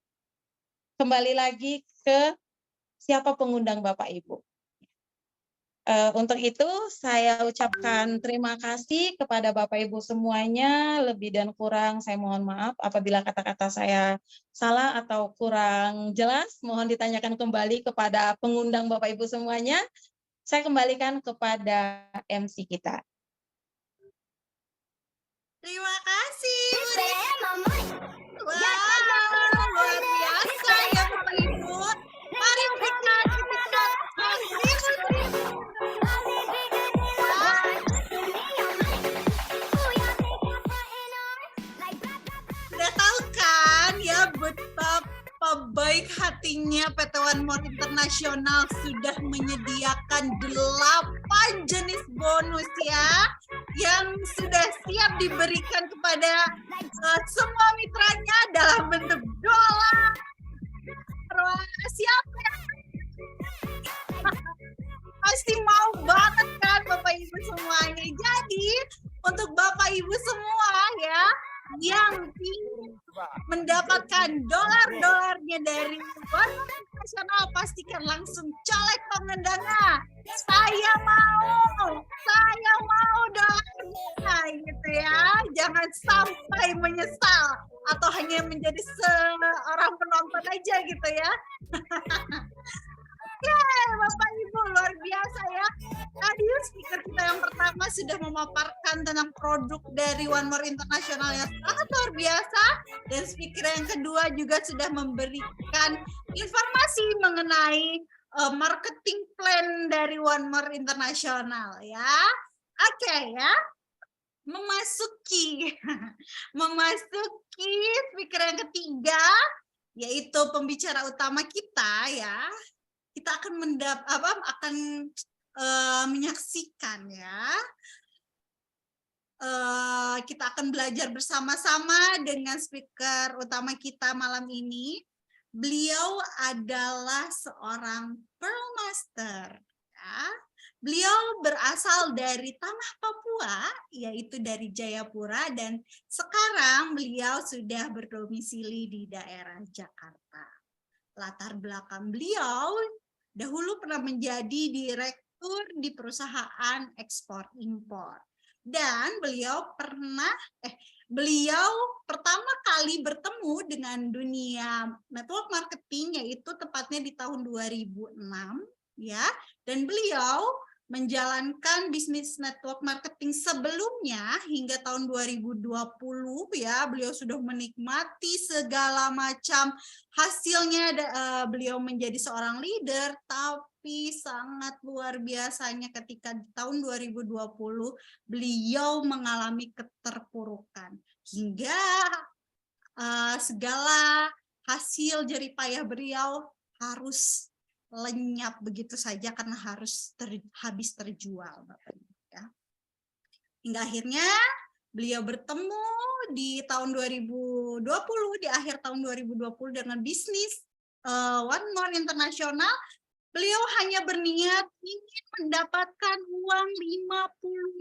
kembali lagi ke siapa pengundang Bapak Ibu. Untuk itu saya ucapkan terima kasih kepada Bapak Ibu semuanya. Lebih dan kurang saya mohon maaf apabila kata-kata saya salah atau kurang jelas. Mohon ditanyakan kembali kepada pengundang Bapak Ibu semuanya. Saya kembalikan kepada MC kita. Terima kasih. Wow, luar biasa ya Bapak Ibu. Mari kita udah tahu kan ya betapa baik hatinya PT One More International sudah menyediakan 8 jenis bonus ya yang sudah siap diberikan kepada semua mitranya dalam bentuk dolar. Siapa yang pasti mau banget kan Bapak Ibu semuanya. Jadi untuk Bapak Ibu semua ya yang ingin mendapatkan dolar-dolarnya dari One More International, pastikan langsung colek pengendangnya. Saya mau dolarnya gitu ya. Jangan sampai menyesal atau hanya menjadi seorang penonton aja gitu ya. Oke, Bapak Ibu luar biasa ya. Tadi speaker kita yang pertama sudah memaparkan tentang produk dari One More International yang sangat luar biasa, dan speaker yang kedua juga sudah memberikan informasi mengenai marketing plan dari One More International ya. Oke ya. Memasuki speaker yang ketiga, yaitu pembicara utama kita ya. Kita akan menyaksikan ya. Kita akan belajar bersama-sama dengan speaker utama kita malam ini. Beliau adalah seorang Pearl Master ya. Beliau berasal dari tanah Papua, yaitu dari Jayapura, dan sekarang beliau sudah berdomisili di daerah Jakarta. Latar belakang beliau dahulu pernah menjadi direktur di perusahaan ekspor impor, dan beliau pertama kali bertemu dengan dunia network marketing yaitu tepatnya di tahun 2006 ya, dan beliau menjalankan bisnis network marketing sebelumnya hingga tahun 2020 ya. Beliau sudah menikmati segala macam hasilnya. Beliau menjadi seorang leader, tapi sangat luar biasanya ketika di tahun 2020 beliau mengalami keterpurukan hingga segala hasil jerih payah beliau harus lenyap begitu saja karena harus habis terjual, Bapak Ibu ya. Hingga akhirnya beliau bertemu di tahun 2020, di akhir tahun 2020 dengan bisnis One More International. Beliau hanya berniat ingin mendapatkan uang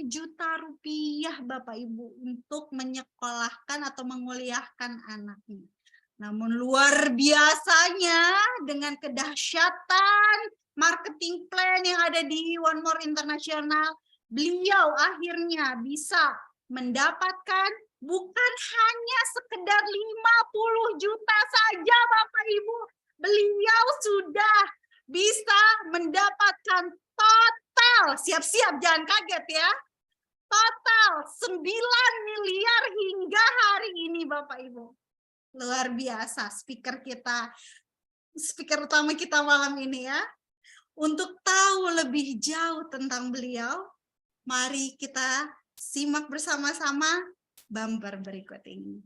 50 juta rupiah, Bapak Ibu, untuk menyekolahkan atau menguliahkan anaknya. Namun luar biasanya dengan kedahsyatan marketing plan yang ada di One More International, beliau akhirnya bisa mendapatkan bukan hanya sekedar 50 juta saja, Bapak Ibu. Beliau sudah bisa mendapatkan Total, siap-siap jangan kaget ya. Total 9 miliar hingga hari ini Bapak Ibu. Luar biasa speaker kita, speaker utama kita malam ini ya. Untuk tahu lebih jauh tentang beliau, mari kita simak bersama-sama bumper berikut ini.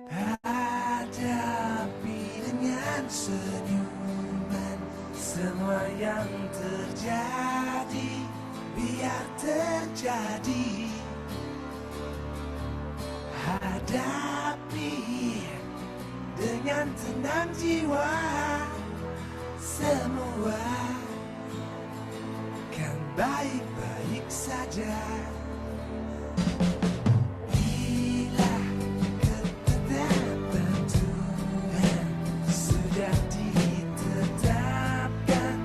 Hadapi dengan senyuman semua yang terjadi, biar terjadi. Hadapi dengan tenang jiwa, semua kan baik-baik saja. Bila ketetapan Tuhan sudah ditetapkan,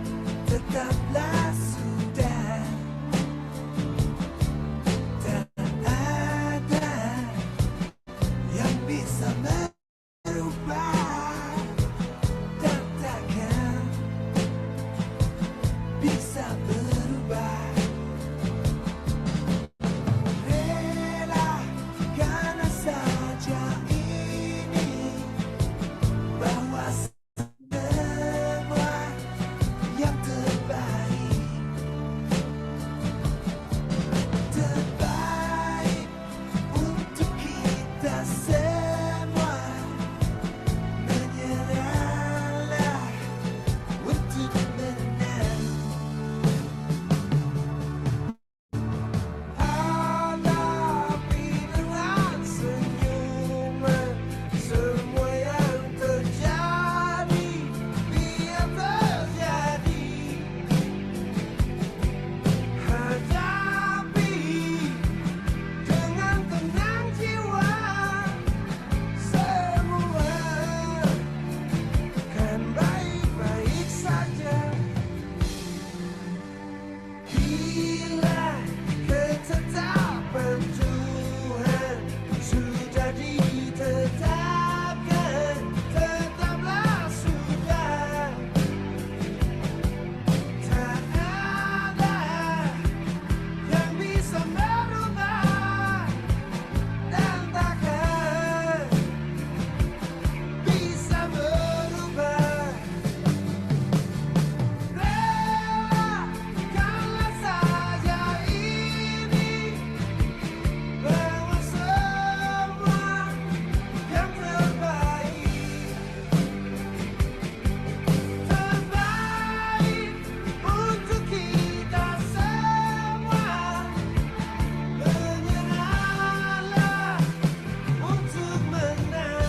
tetaplah sudah. Tak ada yang bisa merubah dan takkan bisa berubah. Relakan saja ini, bahwa semua yang terbaik untuk kita semua. Menyerahlah untuk menang. Hadapi dengan senyuman semua yang terjadi, biar terjadi. Hadapi dengan tenang jiwa, semua kan baik-baik saja. Bila ketetapan Tuhan sudah ditetapkan, tetaplah sudah. Tak ada yang bisa merubah dan takkan bisa berubah. Relakanlah saja ini, bahwa semua yang terbaik untuk kita semua. Menyerahlah untuk menang.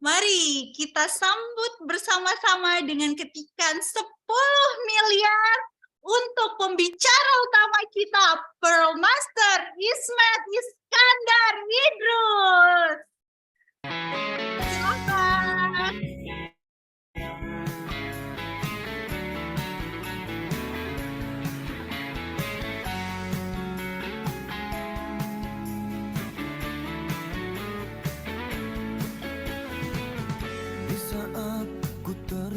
Mari kita sambut bersama-sama dengan ketikan 10 miliar untuk pembicara utama kita, Pearl Master Ismet Iskandar Idrus. Silakan.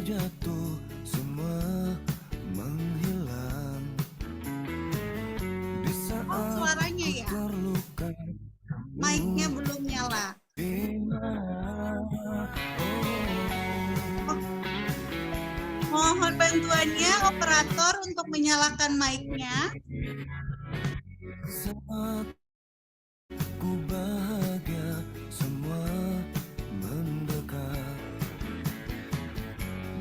terjatuh semua menghilang di Oh, saat suaranya ku ya. terluka. Mic-nya belum nyala. Mohon bantuannya operator untuk menyalakan mic-nya. Saat ku bahagia semua mendekat.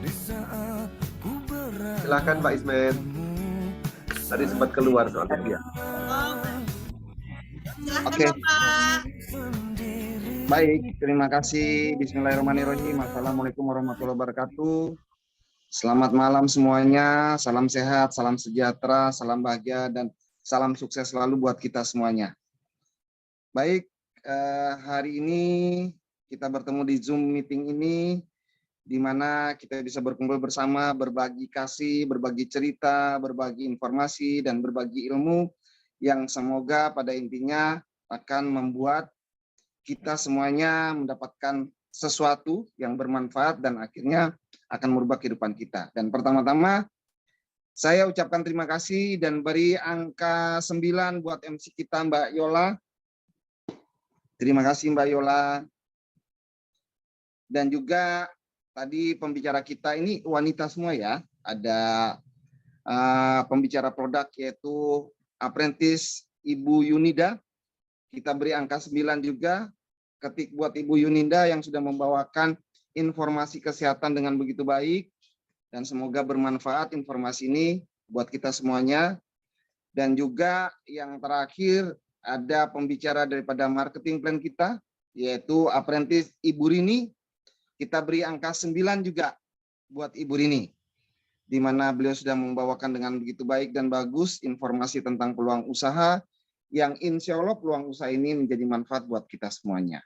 Di saat ku berada Silakan Pak Ismet. Tadi sempat keluar soalnya dia. Oh, silakan Oke. Bapak. Baik, terima kasih. Bismillahirrahmanirrahim. Assalamualaikum warahmatullahi wabarakatuh. Selamat malam semuanya. Salam sehat, salam sejahtera, salam bahagia, dan salam sukses selalu buat kita semuanya. Baik, hari ini kita bertemu di Zoom meeting ini, di mana kita bisa berkumpul bersama, berbagi kasih, berbagi cerita, berbagi informasi, dan berbagi ilmu yang semoga pada intinya akan membuat kita semuanya mendapatkan sesuatu yang bermanfaat dan akhirnya akan merubah kehidupan kita. Dan pertama-tama saya ucapkan terima kasih dan beri angka 9 buat MC kita Mbak Yola. Terima kasih Mbak Yola. Dan juga tadi pembicara kita ini wanita semua ya. Ada pembicara produk yaitu Apprentice Ibu Yunida. Kita beri angka 9 juga. Ketik buat Ibu Yuninda yang sudah membawakan informasi kesehatan dengan begitu baik. Dan semoga bermanfaat informasi ini buat kita semuanya. Dan juga yang terakhir ada pembicara daripada marketing plan kita, yaitu Apprentice Ibu Rini. Kita beri angka 9 juga buat Ibu Rini, di mana beliau sudah membawakan dengan begitu baik dan bagus informasi tentang peluang usaha, yang insya Allah peluang usaha ini menjadi manfaat buat kita semuanya.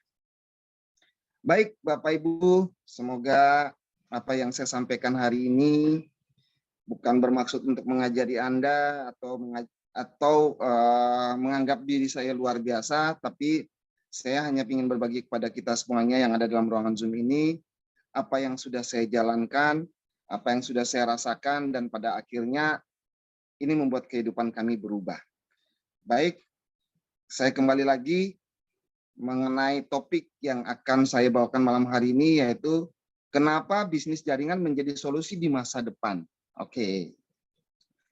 Baik Bapak Ibu, semoga apa yang saya sampaikan hari ini bukan bermaksud untuk mengajari Anda atau menganggap diri saya luar biasa, tapi saya hanya ingin berbagi kepada kita semuanya yang ada dalam ruangan Zoom ini, apa yang sudah saya jalankan, apa yang sudah saya rasakan, dan pada akhirnya ini membuat kehidupan kami berubah. Baik, saya kembali lagi mengenai topik yang akan saya bawakan malam hari ini, yaitu kenapa bisnis jaringan menjadi solusi di masa depan. Oke,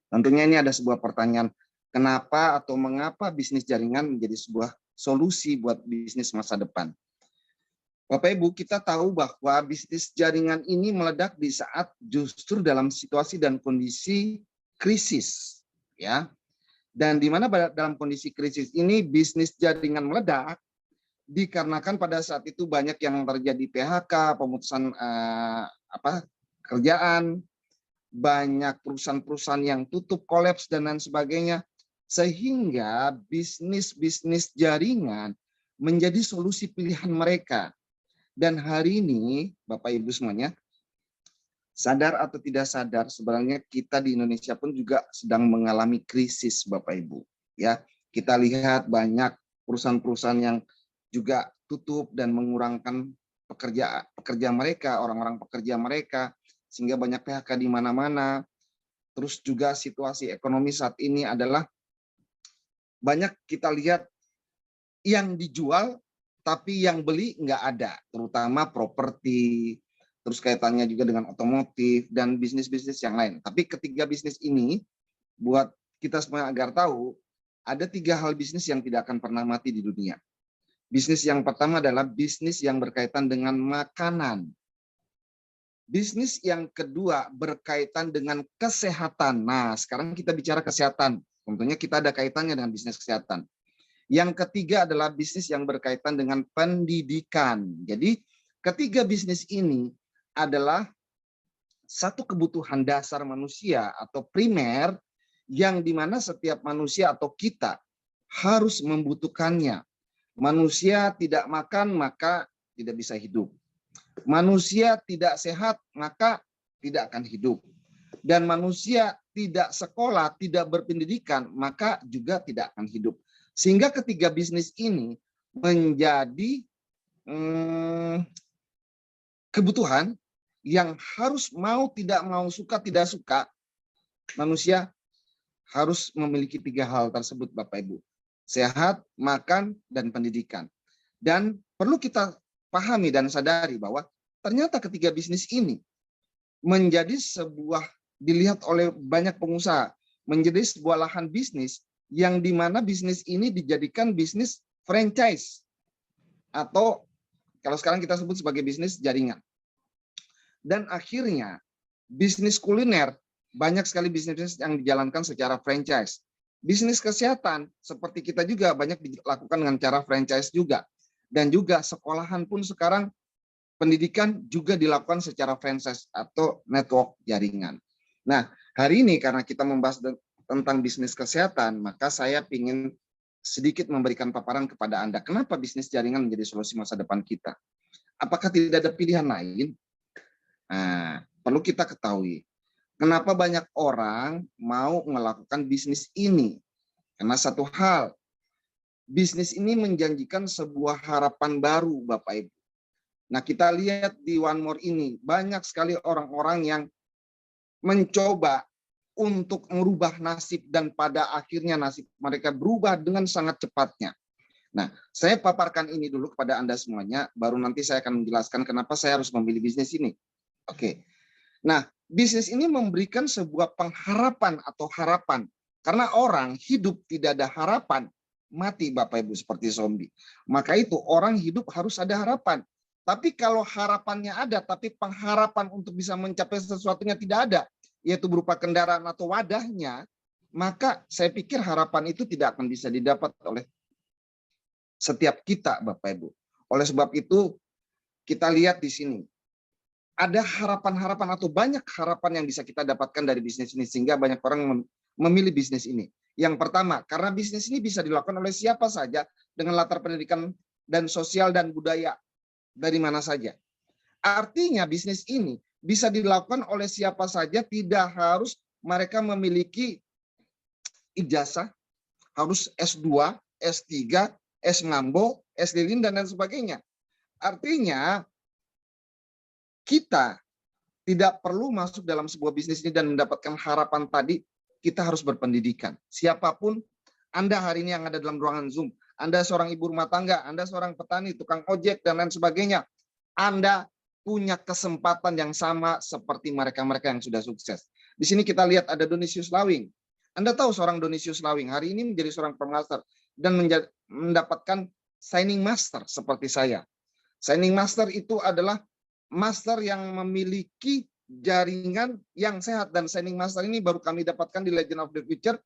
tentunya ini ada sebuah pertanyaan, kenapa atau mengapa bisnis jaringan menjadi sebuah solusi buat bisnis masa depan. Bapak Ibu, kita tahu bahwa bisnis jaringan ini meledak di saat justru dalam situasi dan kondisi krisis, ya. Dan di mana dalam kondisi krisis ini bisnis jaringan meledak dikarenakan pada saat itu banyak yang terjadi PHK, pemutusan kerjaan, banyak perusahaan-perusahaan yang tutup, kolaps, dan lain sebagainya, sehingga bisnis jaringan menjadi solusi pilihan mereka. Dan hari ini, Bapak Ibu semuanya, sadar atau tidak sadar, sebenarnya kita di Indonesia pun juga sedang mengalami krisis, Bapak Ibu. Ya, kita lihat banyak perusahaan-perusahaan yang juga tutup dan mengurangkan pekerja mereka, orang-orang pekerja mereka, sehingga banyak PHK di mana-mana. Terus juga situasi ekonomi saat ini adalah banyak kita lihat yang dijual tapi yang beli nggak ada, terutama properti, terus kaitannya juga dengan otomotif dan bisnis-bisnis yang lain. Tapi ketiga bisnis ini buat kita semua agar tahu ada 3 hal bisnis yang tidak akan pernah mati di dunia. Bisnis yang pertama adalah bisnis yang berkaitan dengan makanan. Bisnis yang kedua berkaitan dengan kesehatan. Nah, sekarang kita bicara kesehatan. Tentunya kita ada kaitannya dengan bisnis kesehatan. Yang ketiga adalah bisnis yang berkaitan dengan pendidikan. Jadi, ketiga bisnis ini adalah satu kebutuhan dasar manusia atau primer yang dimana setiap manusia atau kita harus membutuhkannya. Manusia tidak makan maka tidak bisa hidup. Manusia tidak sehat maka tidak akan hidup. Dan manusia tidak sekolah, tidak berpendidikan maka juga tidak akan hidup. Sehingga ketiga bisnis ini menjadi kebutuhan yang harus mau tidak mau, suka tidak suka, manusia harus memiliki 3 hal tersebut Bapak Ibu. Sehat, makan, dan pendidikan. Dan perlu kita pahami dan sadari bahwa ternyata ketiga bisnis ini menjadi sebuah, dilihat oleh banyak pengusaha, menjadi sebuah lahan bisnis yang dimana bisnis ini dijadikan bisnis franchise. Atau kalau sekarang kita sebut sebagai bisnis jaringan. Dan akhirnya bisnis kuliner, banyak sekali bisnis yang dijalankan secara franchise. Bisnis kesehatan, seperti kita juga banyak dilakukan dengan cara franchise juga. Dan juga sekolahan pun sekarang, pendidikan juga dilakukan secara franchise atau network jaringan. Nah, hari ini karena kita membahas tentang bisnis kesehatan, maka saya ingin sedikit memberikan paparan kepada Anda. Kenapa bisnis jaringan menjadi solusi masa depan kita? Apakah tidak ada pilihan lain? Nah, perlu kita ketahui. Kenapa banyak orang mau melakukan bisnis ini? Karena satu hal, bisnis ini menjanjikan sebuah harapan baru, Bapak Ibu. Nah, kita lihat di One More ini, banyak sekali orang-orang yang mencoba untuk merubah nasib dan pada akhirnya nasib mereka berubah dengan sangat cepatnya. Nah, saya paparkan ini dulu kepada Anda semuanya, baru nanti saya akan menjelaskan kenapa saya harus memilih bisnis ini. Oke. Nah, bisnis ini memberikan sebuah pengharapan atau harapan. Karena orang hidup tidak ada harapan, mati Bapak Ibu seperti zombie. Maka itu orang hidup harus ada harapan. Tapi kalau harapannya ada, tapi pengharapan untuk bisa mencapai sesuatunya tidak ada, yaitu berupa kendaraan atau wadahnya, maka saya pikir harapan itu tidak akan bisa didapat oleh setiap kita Bapak Ibu. Oleh sebab itu, kita lihat di sini. Ada harapan-harapan atau banyak harapan yang bisa kita dapatkan dari bisnis ini sehingga banyak orang memilih bisnis ini. Yang pertama, karena bisnis ini bisa dilakukan oleh siapa saja dengan latar pendidikan dan sosial dan budaya dari mana saja. Artinya bisnis ini bisa dilakukan oleh siapa saja, tidak harus mereka memiliki ijazah, harus S2, S3, S Ngambo, S Lilin dan lain sebagainya. Artinya kita tidak perlu masuk dalam sebuah bisnis ini dan mendapatkan harapan tadi, kita harus berpendidikan. Siapapun Anda hari ini yang ada dalam ruangan Zoom, Anda seorang ibu rumah tangga, Anda seorang petani, tukang ojek, dan lain sebagainya, Anda punya kesempatan yang sama seperti mereka-mereka yang sudah sukses. Di sini kita lihat ada Donisius Lawing. Anda tahu seorang Donisius Lawing hari ini menjadi seorang pemaster dan mendapatkan signing master seperti saya. Signing master itu adalah master yang memiliki jaringan yang sehat, dan signing master ini baru kami dapatkan di Legend of the Future.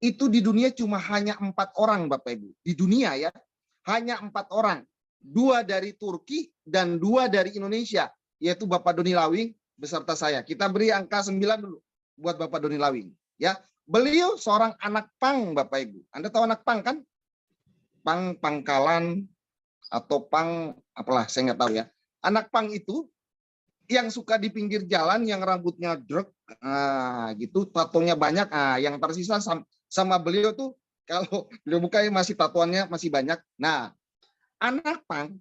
Itu di dunia cuma hanya 4 orang Bapak Ibu. Di dunia ya, hanya 4 orang. 2 dari Turki dan 2 dari Indonesia, yaitu Bapak Doni Lawing beserta saya. Kita beri angka 9 dulu buat Bapak Doni Lawing. Ya, beliau seorang anak pang Bapak Ibu. Anda tahu anak pang kan? Pang pangkalan atau pang apalah, saya nggak tahu ya. Anak pang itu yang suka di pinggir jalan, yang rambutnya drek, gitu, tatonya banyak. Yang tersisa sama beliau tuh, kalau beliau buka masih tatoannya masih banyak. Nah, anak pang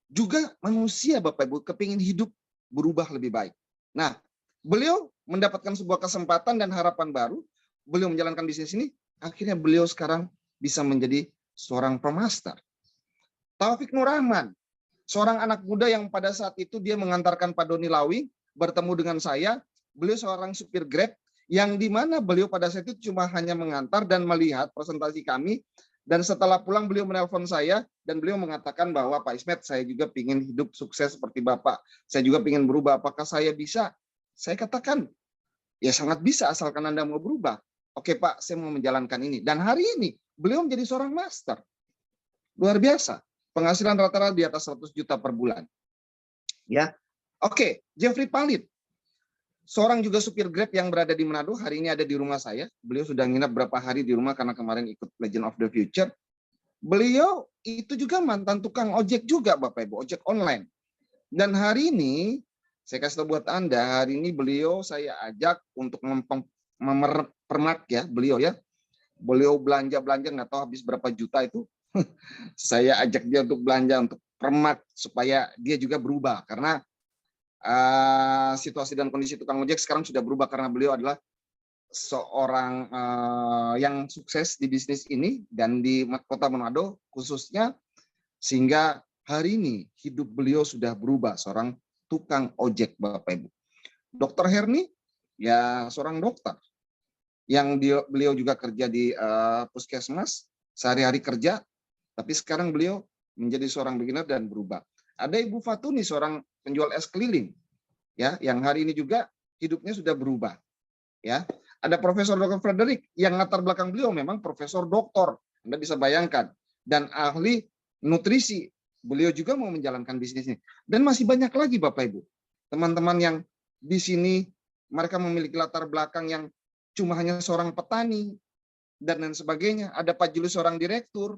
juga manusia Bapak Ibu, kepingin hidup berubah lebih baik. Nah, beliau mendapatkan sebuah kesempatan dan harapan baru. Beliau menjalankan bisnis ini, akhirnya beliau sekarang bisa menjadi seorang pemaster. Taufik Nur Rahman, seorang anak muda yang pada saat itu dia mengantarkan Pak Doni Lawing bertemu dengan saya. Beliau seorang supir Grab yang dimana beliau pada saat itu cuma hanya mengantar dan melihat presentasi kami. Dan setelah pulang beliau menelpon saya dan beliau mengatakan bahwa Pak Ismet, saya juga ingin hidup sukses seperti Bapak. Saya juga ingin berubah. Apakah saya bisa? Saya katakan, ya sangat bisa asalkan Anda mau berubah. Oke Pak, saya mau menjalankan ini. Dan hari ini beliau menjadi seorang master. Luar biasa. Penghasilan rata-rata di atas 100 juta per bulan. Ya, oke. Jeffrey Palit, seorang juga supir Grab yang berada di Manado, hari ini ada di rumah saya. Beliau sudah nginap berapa hari di rumah karena kemarin ikut Legend of the Future. Beliau itu juga mantan tukang ojek juga Bapak Ibu, ojek online. Dan hari ini, saya kasih tahu buat Anda, hari ini beliau saya ajak untuk mempermak ya, beliau ya. Beliau belanja-belanja nggak tahu habis berapa juta itu. Saya ajak dia untuk belanja, untuk permak supaya dia juga berubah. Karena situasi dan kondisi tukang ojek sekarang sudah berubah karena beliau adalah seorang yang sukses di bisnis ini dan di Kota Manado khususnya, sehingga hari ini hidup beliau sudah berubah, seorang tukang ojek, Bapak Ibu. Dr. Herni ya seorang dokter yang beliau juga kerja di puskesmas, sehari-hari kerja, tapi sekarang beliau menjadi seorang beginner dan berubah. Ada Ibu Fatuni, seorang penjual es keliling, ya, yang hari ini juga hidupnya sudah berubah, ya. Ada Profesor Dr. Frederick yang latar belakang beliau memang profesor doktor, Anda bisa bayangkan, dan ahli nutrisi. Beliau juga mau menjalankan bisnisnya, dan masih banyak lagi Bapak Ibu, teman-teman yang di sini mereka memiliki latar belakang yang cuma hanya seorang petani dan lain sebagainya. Ada Pak Julius seorang direktur,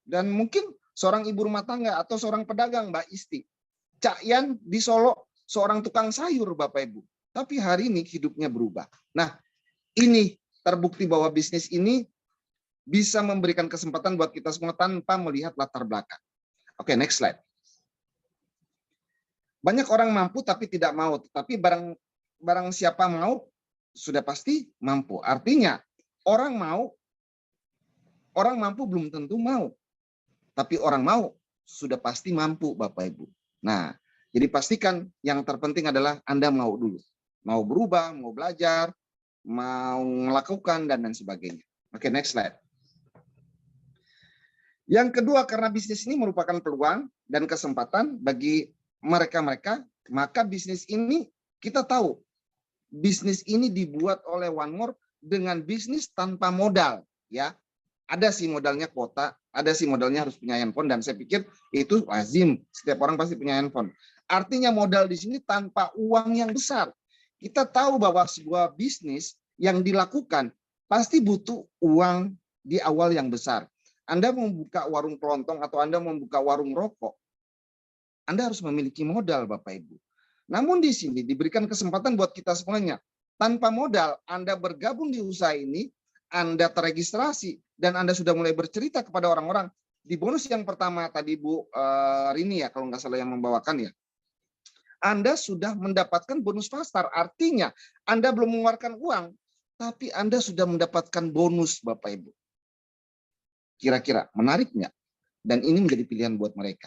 dan mungkin seorang ibu rumah tangga atau seorang pedagang, Mbak Isti. Cak Yan di Solo seorang tukang sayur Bapak Ibu. Tapi hari ini hidupnya berubah. Nah, ini terbukti bahwa bisnis ini bisa memberikan kesempatan buat kita semua tanpa melihat latar belakang. Oke, next slide. Banyak orang mampu tapi tidak mau, tetapi barang siapa mau sudah pasti mampu. Artinya orang mampu belum tentu mau, tapi orang mau sudah pasti mampu, Bapak Ibu. Nah, jadi pastikan yang terpenting adalah Anda mau dulu, mau berubah, mau belajar, mau melakukan dan lain sebagainya. Oke, next slide. Yang kedua, karena bisnis ini merupakan peluang dan kesempatan bagi mereka-mereka, maka bisnis ini kita tahu, bisnis ini dibuat oleh One More dengan bisnis tanpa modal, ya. Ada sih modalnya kuota, ada sih modalnya harus punya handphone, dan saya pikir itu lazim, setiap orang pasti punya handphone. Artinya modal di sini tanpa uang yang besar. Kita tahu bahwa sebuah bisnis yang dilakukan pasti butuh uang di awal yang besar. Anda membuka warung kelontong atau Anda membuka warung rokok, Anda harus memiliki modal, Bapak Ibu. Namun di sini diberikan kesempatan buat kita semuanya. Tanpa modal, Anda bergabung di usaha ini, Anda teregistrasi, dan Anda sudah mulai bercerita kepada orang-orang. Di bonus yang pertama tadi Bu Rini ya, kalau nggak salah yang membawakan ya, Anda sudah mendapatkan bonus pasar. Artinya Anda belum mengeluarkan uang, tapi Anda sudah mendapatkan bonus, Bapak Ibu. Kira-kira menarik nggak? Dan ini menjadi pilihan buat mereka.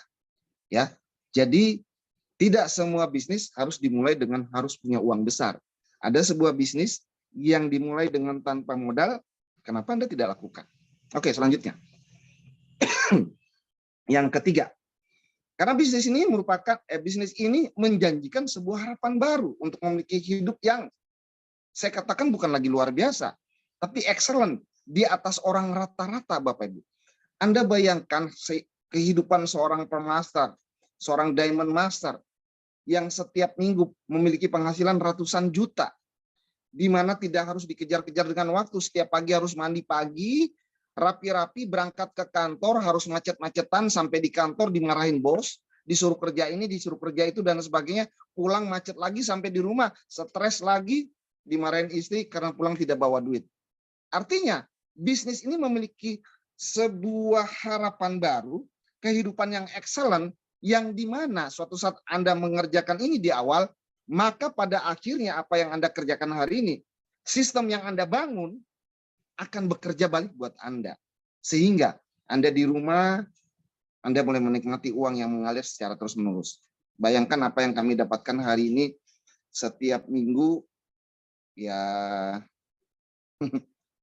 Ya, jadi tidak semua bisnis harus dimulai dengan harus punya uang besar. Ada sebuah bisnis yang dimulai dengan tanpa modal, kenapa Anda tidak lakukan? Oke, selanjutnya. Yang ketiga, karena bisnis ini menjanjikan sebuah harapan baru untuk memiliki hidup yang saya katakan bukan lagi luar biasa, tapi excellent, di atas orang rata-rata, Bapak Ibu. Anda bayangkan kehidupan seorang pemaster, seorang diamond master, yang setiap minggu memiliki penghasilan ratusan juta, di mana tidak harus dikejar-kejar dengan waktu. Setiap pagi harus mandi pagi, rapi-rapi berangkat ke kantor, harus macet-macetan sampai di kantor dimarahin bos, disuruh kerja ini, disuruh kerja itu, dan sebagainya. Pulang macet lagi sampai di rumah, stres lagi, dimarahin istri karena pulang tidak bawa duit. Artinya, bisnis ini memiliki sebuah harapan baru, kehidupan yang excellent, yang dimana suatu saat Anda mengerjakan ini di awal, maka pada akhirnya apa yang Anda kerjakan hari ini, sistem yang Anda bangun akan bekerja balik buat Anda. Sehingga Anda di rumah, Anda boleh menikmati uang yang mengalir secara terus-menerus. Bayangkan apa yang kami dapatkan hari ini, setiap minggu, ya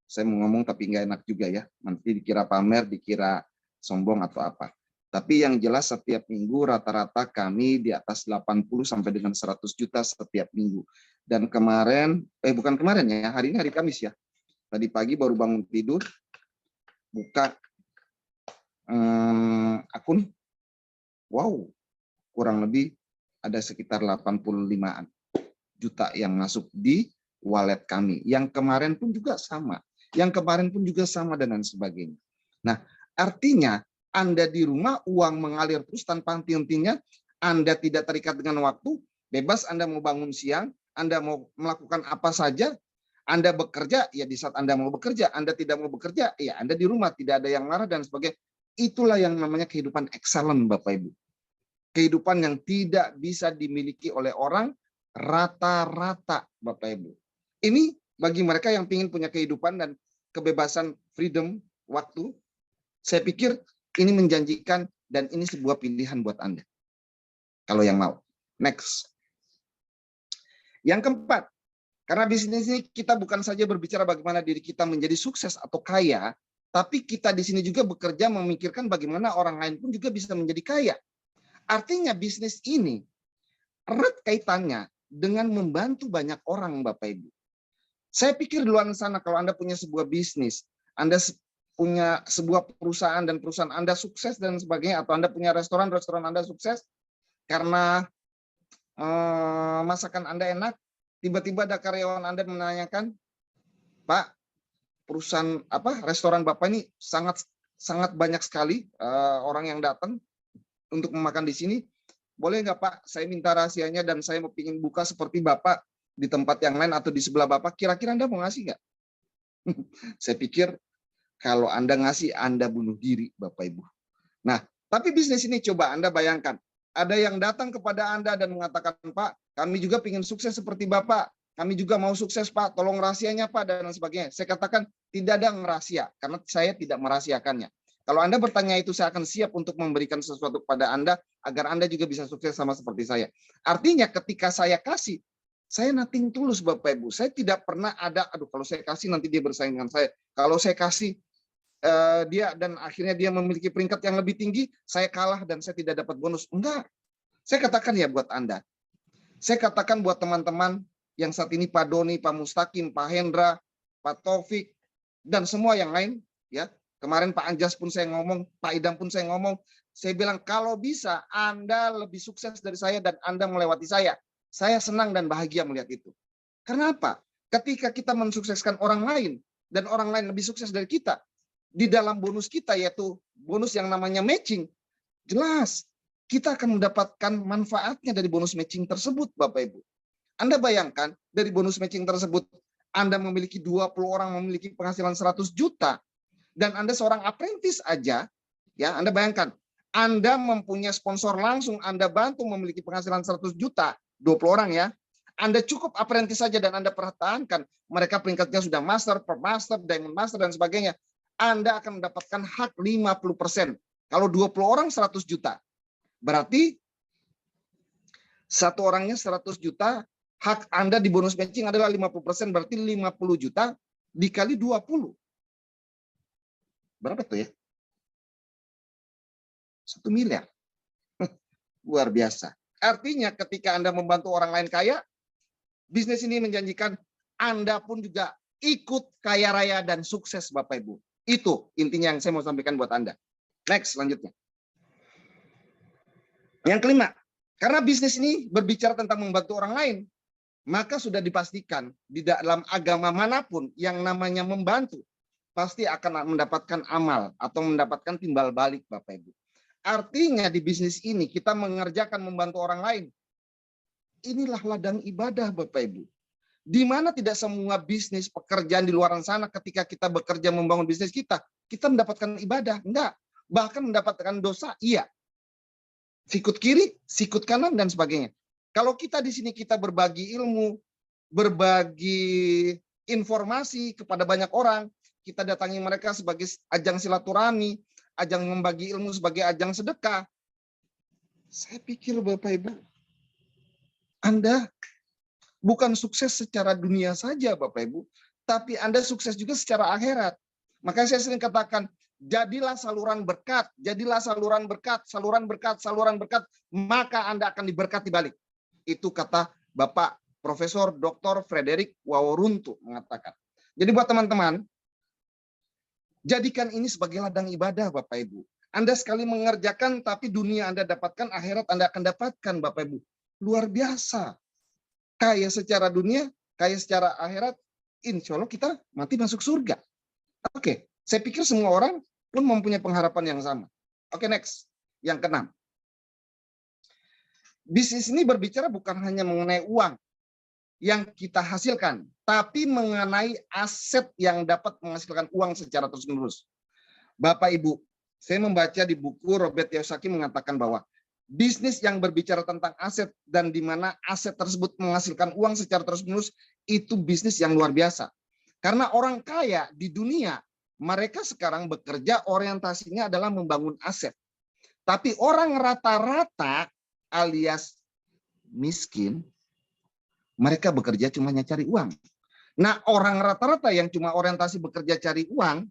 saya mau ngomong tapi nggak enak juga ya, nanti dikira pamer, dikira sombong atau apa. Tapi yang jelas setiap minggu rata-rata kami di atas 80 sampai dengan 100 juta setiap minggu. Dan kemarin, bukan kemarin ya, hari ini hari Kamis ya. Tadi pagi baru bangun tidur, buka akun, wow, kurang lebih ada sekitar 85-an juta yang masuk di wallet kami. Yang kemarin pun juga sama. Yang kemarin pun juga sama dan lain sebagainya. Nah, artinya Anda di rumah uang mengalir terus tanpa henti-hentinya, Anda tidak terikat dengan waktu, bebas Anda mau bangun siang, Anda mau melakukan apa saja, Anda bekerja, ya di saat Anda mau bekerja, Anda tidak mau bekerja, ya Anda di rumah, tidak ada yang marah dan sebagainya. Itulah yang namanya kehidupan excellent, Bapak Ibu. kehidupan yang tidak bisa dimiliki oleh orang rata-rata, Bapak Ibu. Ini bagi mereka yang ingin punya kehidupan dan kebebasan, freedom, waktu, saya pikir ini menjanjikan dan ini sebuah pilihan buat Anda. Kalau yang mau. Next. Yang keempat, karena bisnis ini kita bukan saja berbicara bagaimana diri kita menjadi sukses atau kaya, tapi kita di sini juga bekerja memikirkan bagaimana orang lain pun juga bisa menjadi kaya. Artinya bisnis ini erat kaitannya dengan membantu banyak orang, Bapak Ibu. Saya pikir di luar sana kalau Anda punya sebuah bisnis, Anda punya sebuah perusahaan dan perusahaan Anda sukses dan sebagainya, atau Anda punya restoran Anda sukses karena masakan Anda enak, tiba-tiba ada karyawan Anda menanyakan, Pak, perusahaan restoran Bapak ini sangat banyak sekali orang yang datang untuk memakan di sini. Boleh nggak Pak, saya minta rahasianya dan saya mau ingin buka seperti Bapak di tempat yang lain atau di sebelah Bapak, kira-kira Anda mau ngasih nggak? Saya pikir kalau Anda ngasih, Anda bunuh diri, Bapak Ibu. Nah, tapi bisnis ini coba Anda bayangkan, ada yang datang kepada Anda dan mengatakan, Pak, kami juga ingin sukses seperti Bapak, kami juga mau sukses Pak, tolong rahasianya Pak, dan sebagainya. Saya katakan tidak ada rahasia, karena saya tidak merahasiakannya. Kalau Anda bertanya itu, saya akan siap untuk memberikan sesuatu kepada Anda, agar Anda juga bisa sukses sama seperti saya. Artinya ketika saya kasih, saya nothing tulus Bapak Ibu. Saya tidak pernah ada, aduh kalau saya kasih nanti dia bersaing dengan saya. Kalau saya kasih dia dan akhirnya dia memiliki peringkat yang lebih tinggi, saya kalah dan saya tidak dapat bonus. Enggak. Saya katakan ya buat Anda. Saya katakan buat teman-teman yang saat ini Pak Doni, Pak Mustaqim, Pak Hendra, Pak Taufik, dan semua yang lain, ya. Kemarin Pak Anjas pun saya ngomong, Pak Idam pun saya ngomong, saya bilang kalau bisa Anda lebih sukses dari saya dan Anda melewati saya. Saya senang dan bahagia melihat itu. Karena apa? Ketika kita mensukseskan orang lain dan orang lain lebih sukses dari kita, di dalam bonus kita yaitu bonus yang namanya matching, jelas kita akan mendapatkan manfaatnya dari bonus matching tersebut, Bapak Ibu. Anda bayangkan dari bonus matching tersebut, Anda memiliki 20 orang memiliki penghasilan 100 juta, dan Anda seorang apprentice aja, ya Anda bayangkan, Anda mempunyai sponsor langsung, Anda bantu memiliki penghasilan 100 juta, 20 orang ya, Anda cukup apprentice saja dan Anda pertahankan, mereka peringkatnya sudah master, per master, diamond master, dan sebagainya, Anda akan mendapatkan hak 50%. Kalau 20 orang 100 juta, berarti satu orangnya 100 juta, hak Anda di bonus matching adalah 50%, berarti 50 juta dikali 20. Berapa tuh ya? 1 miliar. Luar biasa. Artinya ketika Anda membantu orang lain kaya, bisnis ini menjanjikan Anda pun juga ikut kaya raya dan sukses Bapak Ibu. Itu intinya yang saya mau sampaikan buat Anda. Next, selanjutnya. Yang kelima, karena bisnis ini berbicara tentang membantu orang lain, maka sudah dipastikan di dalam agama manapun yang namanya membantu, pasti akan mendapatkan amal atau mendapatkan timbal balik Bapak Ibu. Artinya di bisnis ini kita mengerjakan membantu orang lain. Inilah ladang ibadah Bapak Ibu. Di mana tidak semua bisnis pekerjaan di luar sana ketika kita bekerja membangun bisnis kita mendapatkan ibadah. Enggak. Bahkan mendapatkan dosa, iya. Sikut kiri, sikut kanan, dan sebagainya. Kalau kita di sini kita berbagi ilmu, berbagi informasi kepada banyak orang, kita datangi mereka sebagai ajang silaturahmi, ajang membagi ilmu sebagai ajang sedekah. Saya pikir Bapak Ibu, Anda bukan sukses secara dunia saja Bapak Ibu, tapi Anda sukses juga secara akhirat. Makanya saya sering katakan, jadilah saluran berkat, jadilah saluran berkat, saluran berkat, saluran berkat, maka Anda akan diberkati balik. Itu kata Bapak Profesor Dr. Frederick Waworuntu mengatakan. Jadi buat teman-teman, jadikan ini sebagai ladang ibadah Bapak Ibu. Anda sekali mengerjakan, tapi dunia Anda dapatkan, akhirat Anda akan dapatkan Bapak Ibu. Luar biasa. Kaya secara dunia, kaya secara akhirat, insya Allah kita mati masuk surga. Oke, saya pikir semua orang pun mempunyai pengharapan yang sama. Oke, next. Yang keenam. Bisnis ini berbicara bukan hanya mengenai uang yang kita hasilkan, tapi mengenai aset yang dapat menghasilkan uang secara terus-menerus. Bapak Ibu, saya membaca di buku Robert Kiyosaki mengatakan bahwa bisnis yang berbicara tentang aset dan di mana aset tersebut menghasilkan uang secara terus-menerus, itu bisnis yang luar biasa. Karena orang kaya di dunia, mereka sekarang bekerja orientasinya adalah membangun aset. Tapi orang rata-rata alias miskin, mereka bekerja cuma cari uang. Nah, orang rata-rata yang cuma orientasi bekerja cari uang,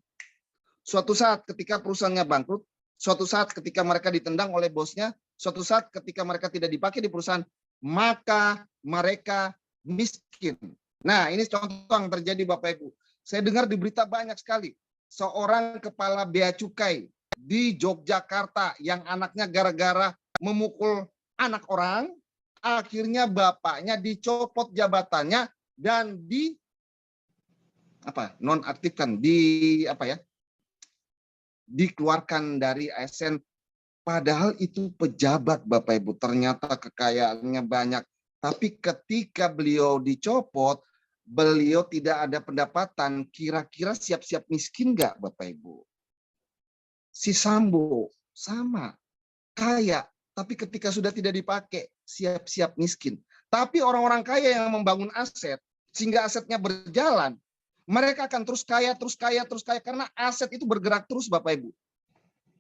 suatu saat ketika perusahaannya bangkrut, suatu saat ketika mereka ditendang oleh bosnya, suatu saat ketika mereka tidak dipakai di perusahaan, maka mereka miskin. Nah, ini contoh yang terjadi Bapak Ibu. Saya dengar di berita banyak sekali. Seorang kepala bea cukai di Yogyakarta yang anaknya gara-gara memukul anak orang, akhirnya bapaknya dicopot jabatannya dan nonaktifkan, dikeluarkan dari ASN. Padahal itu pejabat Bapak Ibu, ternyata kekayaannya banyak. Tapi ketika beliau dicopot, beliau tidak ada pendapatan, kira-kira siap-siap miskin nggak Bapak Ibu? Si Sambo sama, kaya, tapi ketika sudah tidak dipakai, siap-siap miskin. Tapi orang-orang kaya yang membangun aset, sehingga asetnya berjalan, mereka akan terus kaya, karena aset itu bergerak terus Bapak Ibu.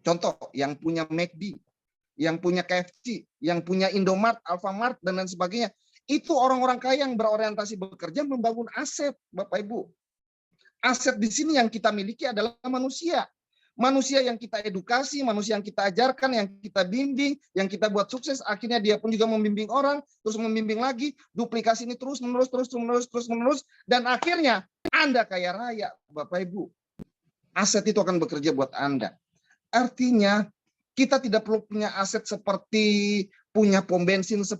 Contoh, yang punya McD, yang punya KFC, yang punya Indomart, Alfamart, dan lain sebagainya. Itu orang-orang kaya yang berorientasi bekerja membangun aset Bapak Ibu. Aset di sini yang kita miliki adalah manusia. Manusia yang kita edukasi, manusia yang kita ajarkan, yang kita bimbing, yang kita buat sukses, akhirnya dia pun juga membimbing orang, terus membimbing lagi, duplikasi ini terus menerus, dan akhirnya Anda kaya raya, Bapak Ibu. Aset itu akan bekerja buat Anda. Artinya, kita tidak perlu punya aset seperti punya pom bensin 10,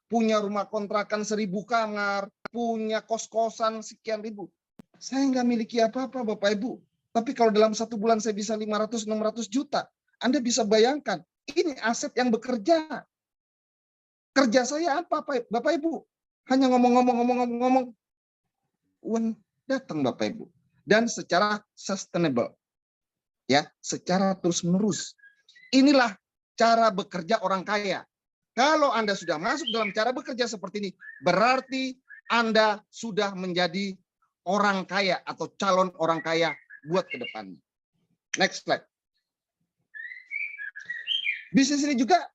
punya rumah kontrakan 1000 kamar, punya kos-kosan sekian ribu. Saya nggak miliki apa-apa, Bapak Ibu. Tapi kalau dalam 1 bulan saya bisa 500-600 juta, Anda bisa bayangkan, ini aset yang bekerja. Kerja saya apa, Bapak Ibu? Hanya ngomong, uang datang Bapak Ibu. Dan secara sustainable. Ya, secara terus-menerus. Inilah cara bekerja orang kaya. Kalau Anda sudah masuk dalam cara bekerja seperti ini, berarti Anda sudah menjadi orang kaya atau calon orang kaya buat ke depannya. Next slide. Bisnis ini juga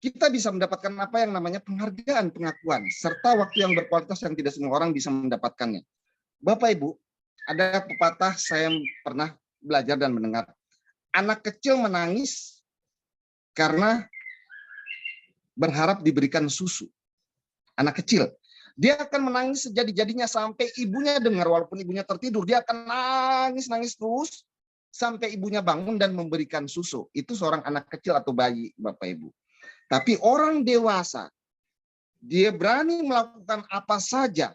kita bisa mendapatkan apa yang namanya penghargaan, pengakuan, serta waktu yang berkualitas yang tidak semua orang bisa mendapatkannya. Bapak Ibu, ada pepatah saya pernah belajar dan mendengar. Anak kecil menangis karena berharap diberikan susu. Anak kecil. Dia akan menangis sejadi-jadinya sampai ibunya dengar, walaupun ibunya tertidur. Dia akan nangis terus sampai ibunya bangun dan memberikan susu. Itu seorang anak kecil atau bayi, Bapak Ibu. Tapi orang dewasa, dia berani melakukan apa saja,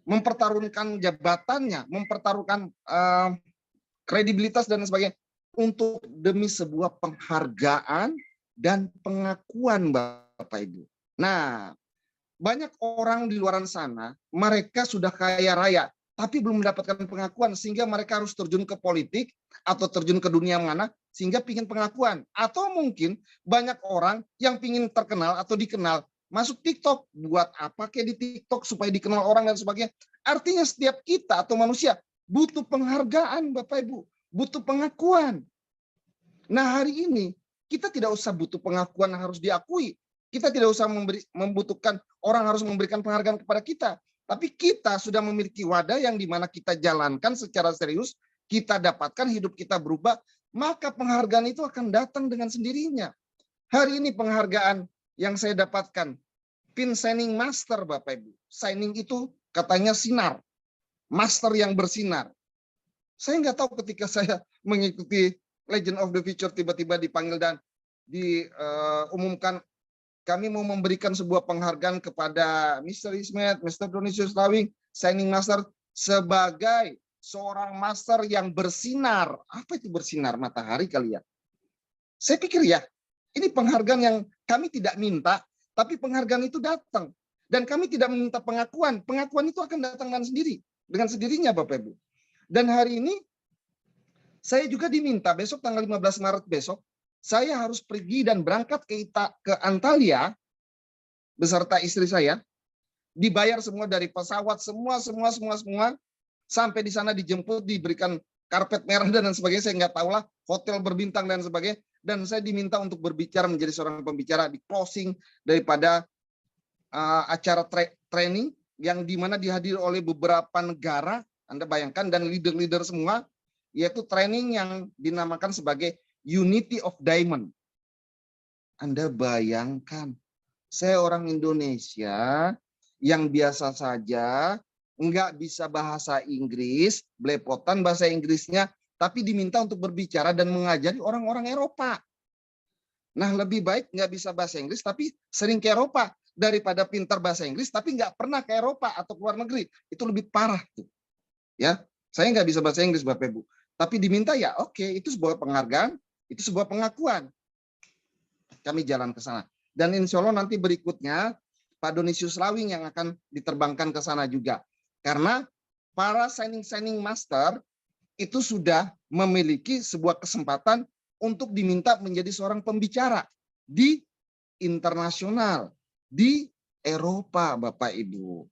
mempertaruhkan jabatannya, mempertaruhkan kredibilitas dan sebagainya, untuk demi sebuah penghargaan dan pengakuan Bapak Ibu. Nah, banyak orang di luar sana, mereka sudah kaya raya, tapi belum mendapatkan pengakuan, sehingga mereka harus terjun ke politik, atau terjun ke dunia mana, sehingga pingin pengakuan. Atau mungkin banyak orang yang pingin terkenal atau dikenal, masuk TikTok, buat apa kayak di TikTok, supaya dikenal orang dan sebagainya. Artinya setiap kita atau manusia butuh penghargaan Bapak Ibu, butuh pengakuan. Nah hari ini, kita tidak usah butuh pengakuan yang harus diakui. Kita tidak usah membutuhkan orang harus memberikan penghargaan kepada kita. Tapi kita sudah memiliki wadah yang dimana kita jalankan secara serius, kita dapatkan, hidup kita berubah, maka penghargaan itu akan datang dengan sendirinya. Hari ini penghargaan yang saya dapatkan, Pin Shining Master Bapak Ibu. Shining itu katanya sinar, master yang bersinar. Saya nggak tahu ketika saya mengikuti Legend of the Future tiba-tiba dipanggil dan diumumkan kami mau memberikan sebuah penghargaan kepada Mr. Ismet, Mr. Dionysius Lawing, Shining Master sebagai seorang master yang bersinar. Apa itu bersinar? Matahari kali ya. Saya pikir ya, ini penghargaan yang kami tidak minta, tapi penghargaan itu datang. Dan kami tidak meminta pengakuan. Pengakuan itu akan datang dengan sendirinya Bapak Ibu. Dan hari ini saya juga diminta besok tanggal 15 Maret besok, saya harus pergi dan berangkat ke Antalya beserta istri saya, dibayar semua dari pesawat, semua, sampai di sana dijemput, diberikan karpet merah dan sebagainya, saya nggak tahu lah, hotel berbintang dan sebagainya, dan saya diminta untuk berbicara menjadi seorang pembicara di closing daripada acara training yang dimana dihadiri oleh beberapa negara, Anda bayangkan, dan leader-leader semua, yaitu training yang dinamakan sebagai Unity of Diamond. Anda bayangkan, saya orang Indonesia yang biasa saja, nggak bisa bahasa Inggris, belepotan bahasa Inggrisnya, tapi diminta untuk berbicara dan mengajari orang-orang Eropa. Nah, lebih baik nggak bisa bahasa Inggris, tapi sering ke Eropa, daripada pintar bahasa Inggris, tapi nggak pernah ke Eropa atau ke luar negeri. Itu lebih parah. Ya, saya nggak bisa bahasa Inggris, Bapak Ibu. Tapi diminta, ya oke, itu sebuah penghargaan, itu sebuah pengakuan. Kami jalan ke sana. Dan insya Allah nanti berikutnya Pak Donisius Lawing yang akan diterbangkan ke sana juga. Karena para signing master itu sudah memiliki sebuah kesempatan untuk diminta menjadi seorang pembicara di internasional, di Eropa, Bapak Ibu.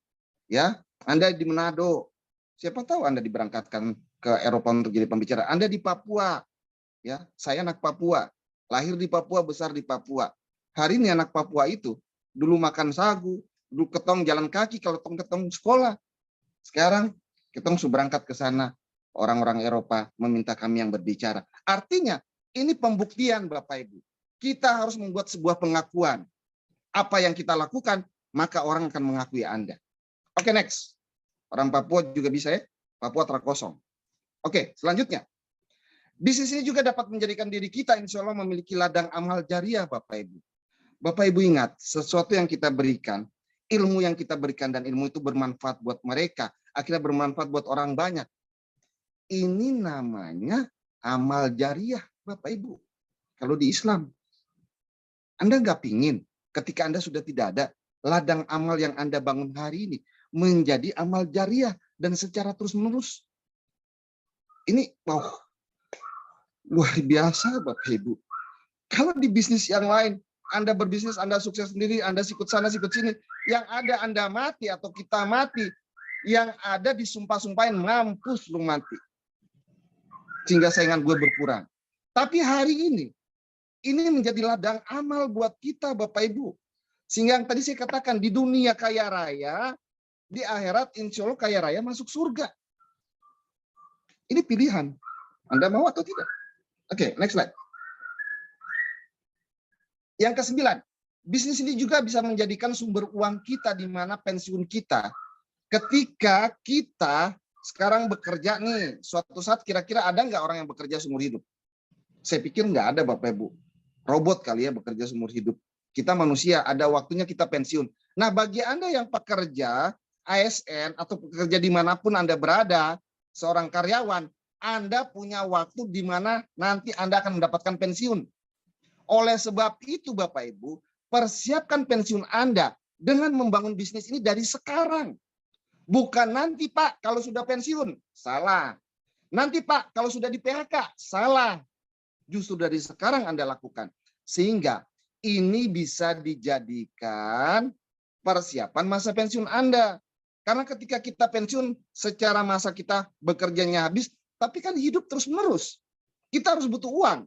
Ya, Anda di Manado, siapa tahu Anda diberangkatkan ke Eropa untuk jadi pembicara. Anda di Papua, ya, saya anak Papua, lahir di Papua, besar di Papua. Hari ini anak Papua itu dulu makan sagu, dulu ketong jalan kaki kalau ketong sekolah. Sekarang ketong sudah berangkat ke sana, orang-orang Eropa meminta kami yang berbicara. Artinya ini pembuktian, Bapak Ibu. Kita harus membuat sebuah pengakuan. Apa yang kita lakukan, maka orang akan mengakui Anda. Oke, next. Orang Papua juga bisa ya, Papua terkosong. Oke, selanjutnya. Bisnis ini juga dapat menjadikan diri kita insya Allah memiliki ladang amal jariah, Bapak Ibu. Bapak Ibu ingat, sesuatu yang kita berikan, ilmu yang kita berikan, dan ilmu itu bermanfaat buat mereka, akhirnya bermanfaat buat orang banyak. Ini namanya amal jariah, Bapak Ibu. Kalau di Islam, Anda nggak pingin ketika Anda sudah tidak ada, ladang amal yang Anda bangun hari ini menjadi amal jariah dan secara terus-menerus. Ini luar biasa, Bapak Ibu. Kalau di bisnis yang lain, Anda berbisnis, Anda sukses sendiri, Anda sikut sana, sikut sini, yang ada Anda mati atau kita mati, yang ada disumpah-sumpahin, mampus lu mati. Sehingga saingan gue berkurang. Tapi hari ini menjadi ladang amal buat kita, Bapak Ibu. Sehingga yang tadi saya katakan, di dunia kaya raya, di akhirat insya Allah kaya raya masuk surga. Ini pilihan. Anda mau atau tidak? Oke, next slide. Yang ke-9, bisnis ini juga bisa menjadikan sumber uang kita di mana pensiun kita. Ketika kita sekarang bekerja nih, suatu saat kira-kira ada nggak orang yang bekerja seumur hidup? Saya pikir nggak ada, Bapak Ibu. Robot kali ya bekerja seumur hidup. Kita manusia, ada waktunya kita pensiun. Nah, bagi Anda yang pekerja, ASN, atau pekerja dimanapun Anda berada, seorang karyawan, Anda punya waktu di mana nanti Anda akan mendapatkan pensiun. Oleh sebab itu, Bapak Ibu, persiapkan pensiun Anda dengan membangun bisnis ini dari sekarang. Bukan nanti, Pak, kalau sudah pensiun. Salah. Nanti, Pak, kalau sudah di PHK. Salah. Justru dari sekarang Anda lakukan. Sehingga ini bisa dijadikan persiapan masa pensiun Anda. Karena ketika kita pensiun, secara masa kita bekerjanya habis, tapi kan hidup terus-menerus. Kita harus butuh uang.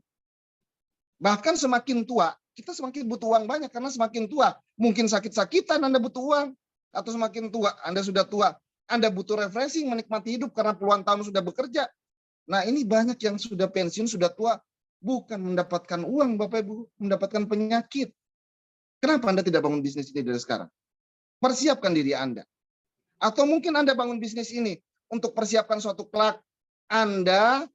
Bahkan semakin tua, kita semakin butuh uang banyak karena semakin tua. Mungkin sakit-sakitan Anda butuh uang. Atau semakin tua, Anda sudah tua. Anda butuh refreshing, menikmati hidup karena puluhan tahun sudah bekerja. Nah, ini banyak yang sudah pensiun, sudah tua. Bukan mendapatkan uang, Bapak Ibu. Mendapatkan penyakit. Kenapa Anda tidak bangun bisnis ini dari sekarang? Persiapkan diri Anda. Atau mungkin Anda bangun bisnis ini untuk persiapkan suatu kelak Anda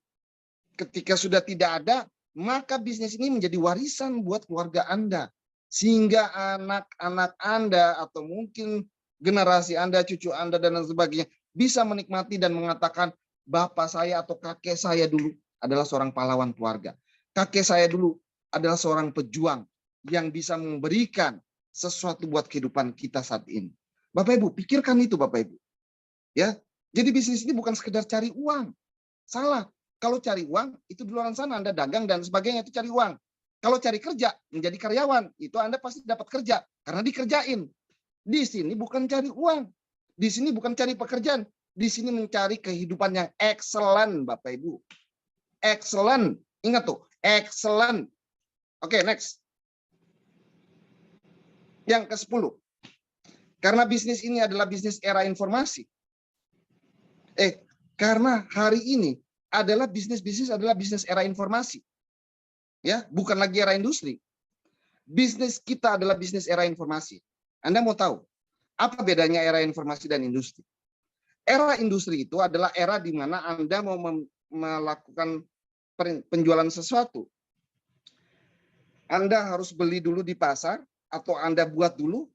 ketika sudah tidak ada, maka bisnis ini menjadi warisan buat keluarga Anda. Sehingga anak-anak Anda atau mungkin generasi Anda, cucu Anda, dan sebagainya bisa menikmati dan mengatakan, bapak saya atau kakek saya dulu adalah seorang pahlawan keluarga. Kakek saya dulu adalah seorang pejuang yang bisa memberikan sesuatu buat kehidupan kita saat ini. Bapak Ibu, pikirkan itu, Bapak Ibu. Ya, jadi bisnis ini bukan sekedar cari uang. Salah. Kalau cari uang, itu di luar sana Anda dagang dan sebagainya, itu cari uang. Kalau cari kerja, menjadi karyawan, itu Anda pasti dapat kerja karena dikerjain. Di sini bukan cari uang. Di sini bukan cari pekerjaan. Di sini mencari kehidupan yang excellent, Bapak Ibu. Excellent. Ingat tuh, excellent. Oke, next. Yang ke-10. Karena bisnis ini adalah bisnis era informasi. Karena hari ini adalah bisnis era informasi. Ya, bukan lagi era industri. Bisnis kita adalah bisnis era informasi. Anda mau tahu apa bedanya era informasi dan industri? Era industri itu adalah era di mana Anda mau melakukan penjualan sesuatu. Anda harus beli dulu di pasar, atau Anda buat dulu,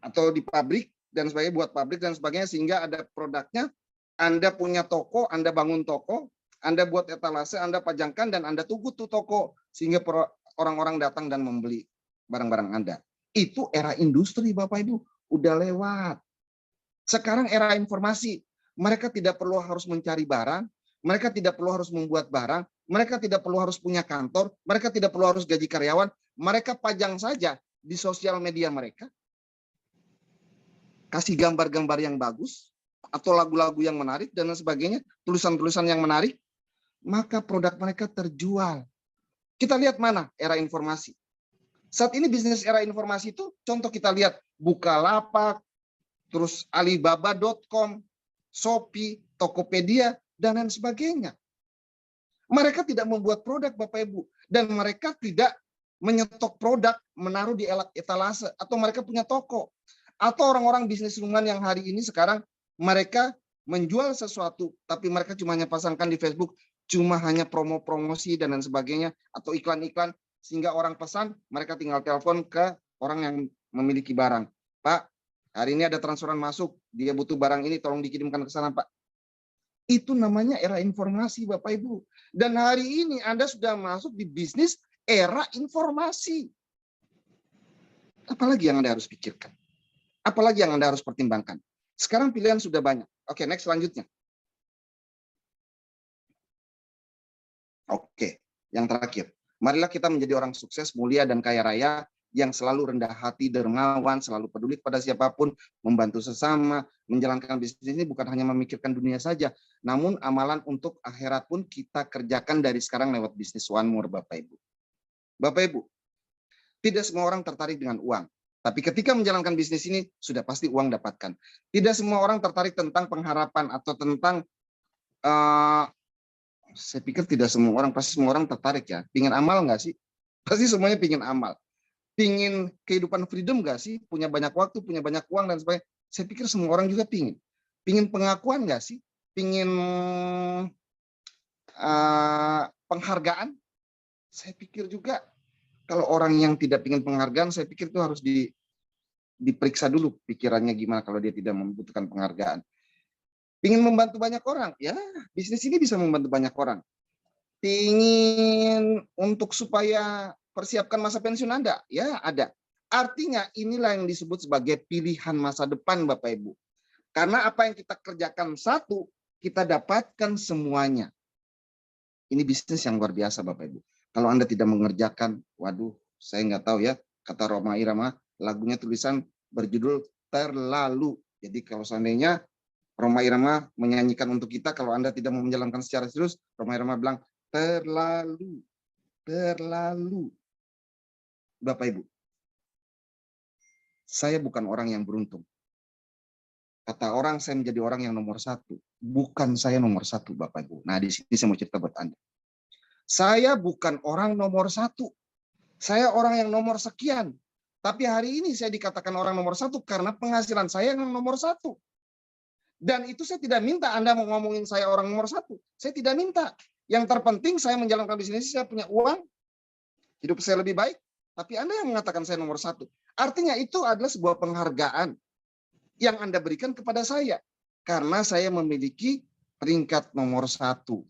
atau di pabrik, dan sebagainya, buat pabrik dan sebagainya, sehingga ada produknya. Anda punya toko, Anda bangun toko, Anda buat etalase, Anda pajangkan, dan Anda tunggu tuh toko, sehingga orang-orang datang dan membeli barang-barang Anda. Itu era industri, Bapak Ibu, udah lewat. Sekarang era informasi, mereka tidak perlu harus mencari barang, mereka tidak perlu harus membuat barang, mereka tidak perlu harus punya kantor, mereka tidak perlu harus gaji karyawan, mereka pajang saja di sosial media mereka, kasih gambar-gambar yang bagus, atau lagu-lagu yang menarik, dan sebagainya, tulisan-tulisan yang menarik, maka produk mereka terjual. Kita lihat mana era informasi. Saat ini bisnis era informasi itu, contoh kita lihat Bukalapak, terus Alibaba.com, Shopee, Tokopedia, dan lain sebagainya. Mereka tidak membuat produk, Bapak Ibu, dan mereka tidak menyetok produk, menaruh di etalase, atau mereka punya toko. Atau orang-orang bisnis rumahan yang hari ini sekarang mereka menjual sesuatu, tapi mereka cuma hanya pasangkan di Facebook, cuma hanya promosi dan lain sebagainya, atau iklan-iklan, sehingga orang pesan, mereka tinggal telepon ke orang yang memiliki barang. Pak, hari ini ada transferan masuk, dia butuh barang ini, tolong dikirimkan ke sana, Pak. Itu namanya era informasi, Bapak Ibu. Dan hari ini Anda sudah masuk di bisnis era informasi. Apalagi yang Anda harus pikirkan? Apalagi yang Anda harus pertimbangkan? Sekarang pilihan sudah banyak. Oke, next selanjutnya. Oke, yang terakhir. Marilah kita menjadi orang sukses, mulia, dan kaya raya, yang selalu rendah hati, dermawan, selalu peduli kepada siapapun, membantu sesama, menjalankan bisnis ini bukan hanya memikirkan dunia saja, namun amalan untuk akhirat pun kita kerjakan dari sekarang lewat bisnis One More, Bapak Ibu. Bapak Ibu, tidak semua orang tertarik dengan uang. Tapi ketika menjalankan bisnis ini, sudah pasti uang dapatkan. Tidak semua orang tertarik tentang pengharapan atau tentang, saya pikir tidak semua orang, pasti semua orang tertarik ya. Pingin amal nggak sih? Pasti semuanya pingin amal. Pingin kehidupan freedom nggak sih? Punya banyak waktu, punya banyak uang, dan sebagainya. Saya pikir semua orang juga pingin. Pingin pengakuan nggak sih? Pingin penghargaan? Saya pikir juga. Kalau orang yang tidak ingin penghargaan, saya pikir itu harus diperiksa dulu pikirannya gimana kalau dia tidak membutuhkan penghargaan. Ingin membantu banyak orang, ya bisnis ini bisa membantu banyak orang. Ingin untuk supaya persiapkan masa pensiun Anda, ya ada. Artinya inilah yang disebut sebagai pilihan masa depan, Bapak Ibu. Karena apa yang kita kerjakan satu, kita dapatkan semuanya. Ini bisnis yang luar biasa, Bapak Ibu. Kalau Anda tidak mengerjakan, waduh, saya nggak tahu ya, kata Rhoma Irama, lagunya tulisan berjudul Terlalu. Jadi kalau seandainya Rhoma Irama menyanyikan untuk kita, kalau Anda tidak mau menjalankan secara serius, Rhoma Irama bilang, terlalu, terlalu. Bapak Ibu, saya bukan orang yang beruntung. Kata orang, saya menjadi orang yang nomor satu. Bukan saya nomor satu, Bapak Ibu. Nah, di sini saya mau cerita buat Anda. Saya bukan orang nomor satu. Saya orang yang nomor sekian. Tapi hari ini saya dikatakan orang nomor satu karena penghasilan saya yang nomor satu. Dan itu saya tidak minta Anda mau ngomongin saya orang nomor satu. Saya tidak minta. Yang terpenting saya menjalankan bisnis, saya punya uang, hidup saya lebih baik. Tapi Anda yang mengatakan saya nomor satu. Artinya itu adalah sebuah penghargaan yang Anda berikan kepada saya. Karena saya memiliki peringkat nomor satu.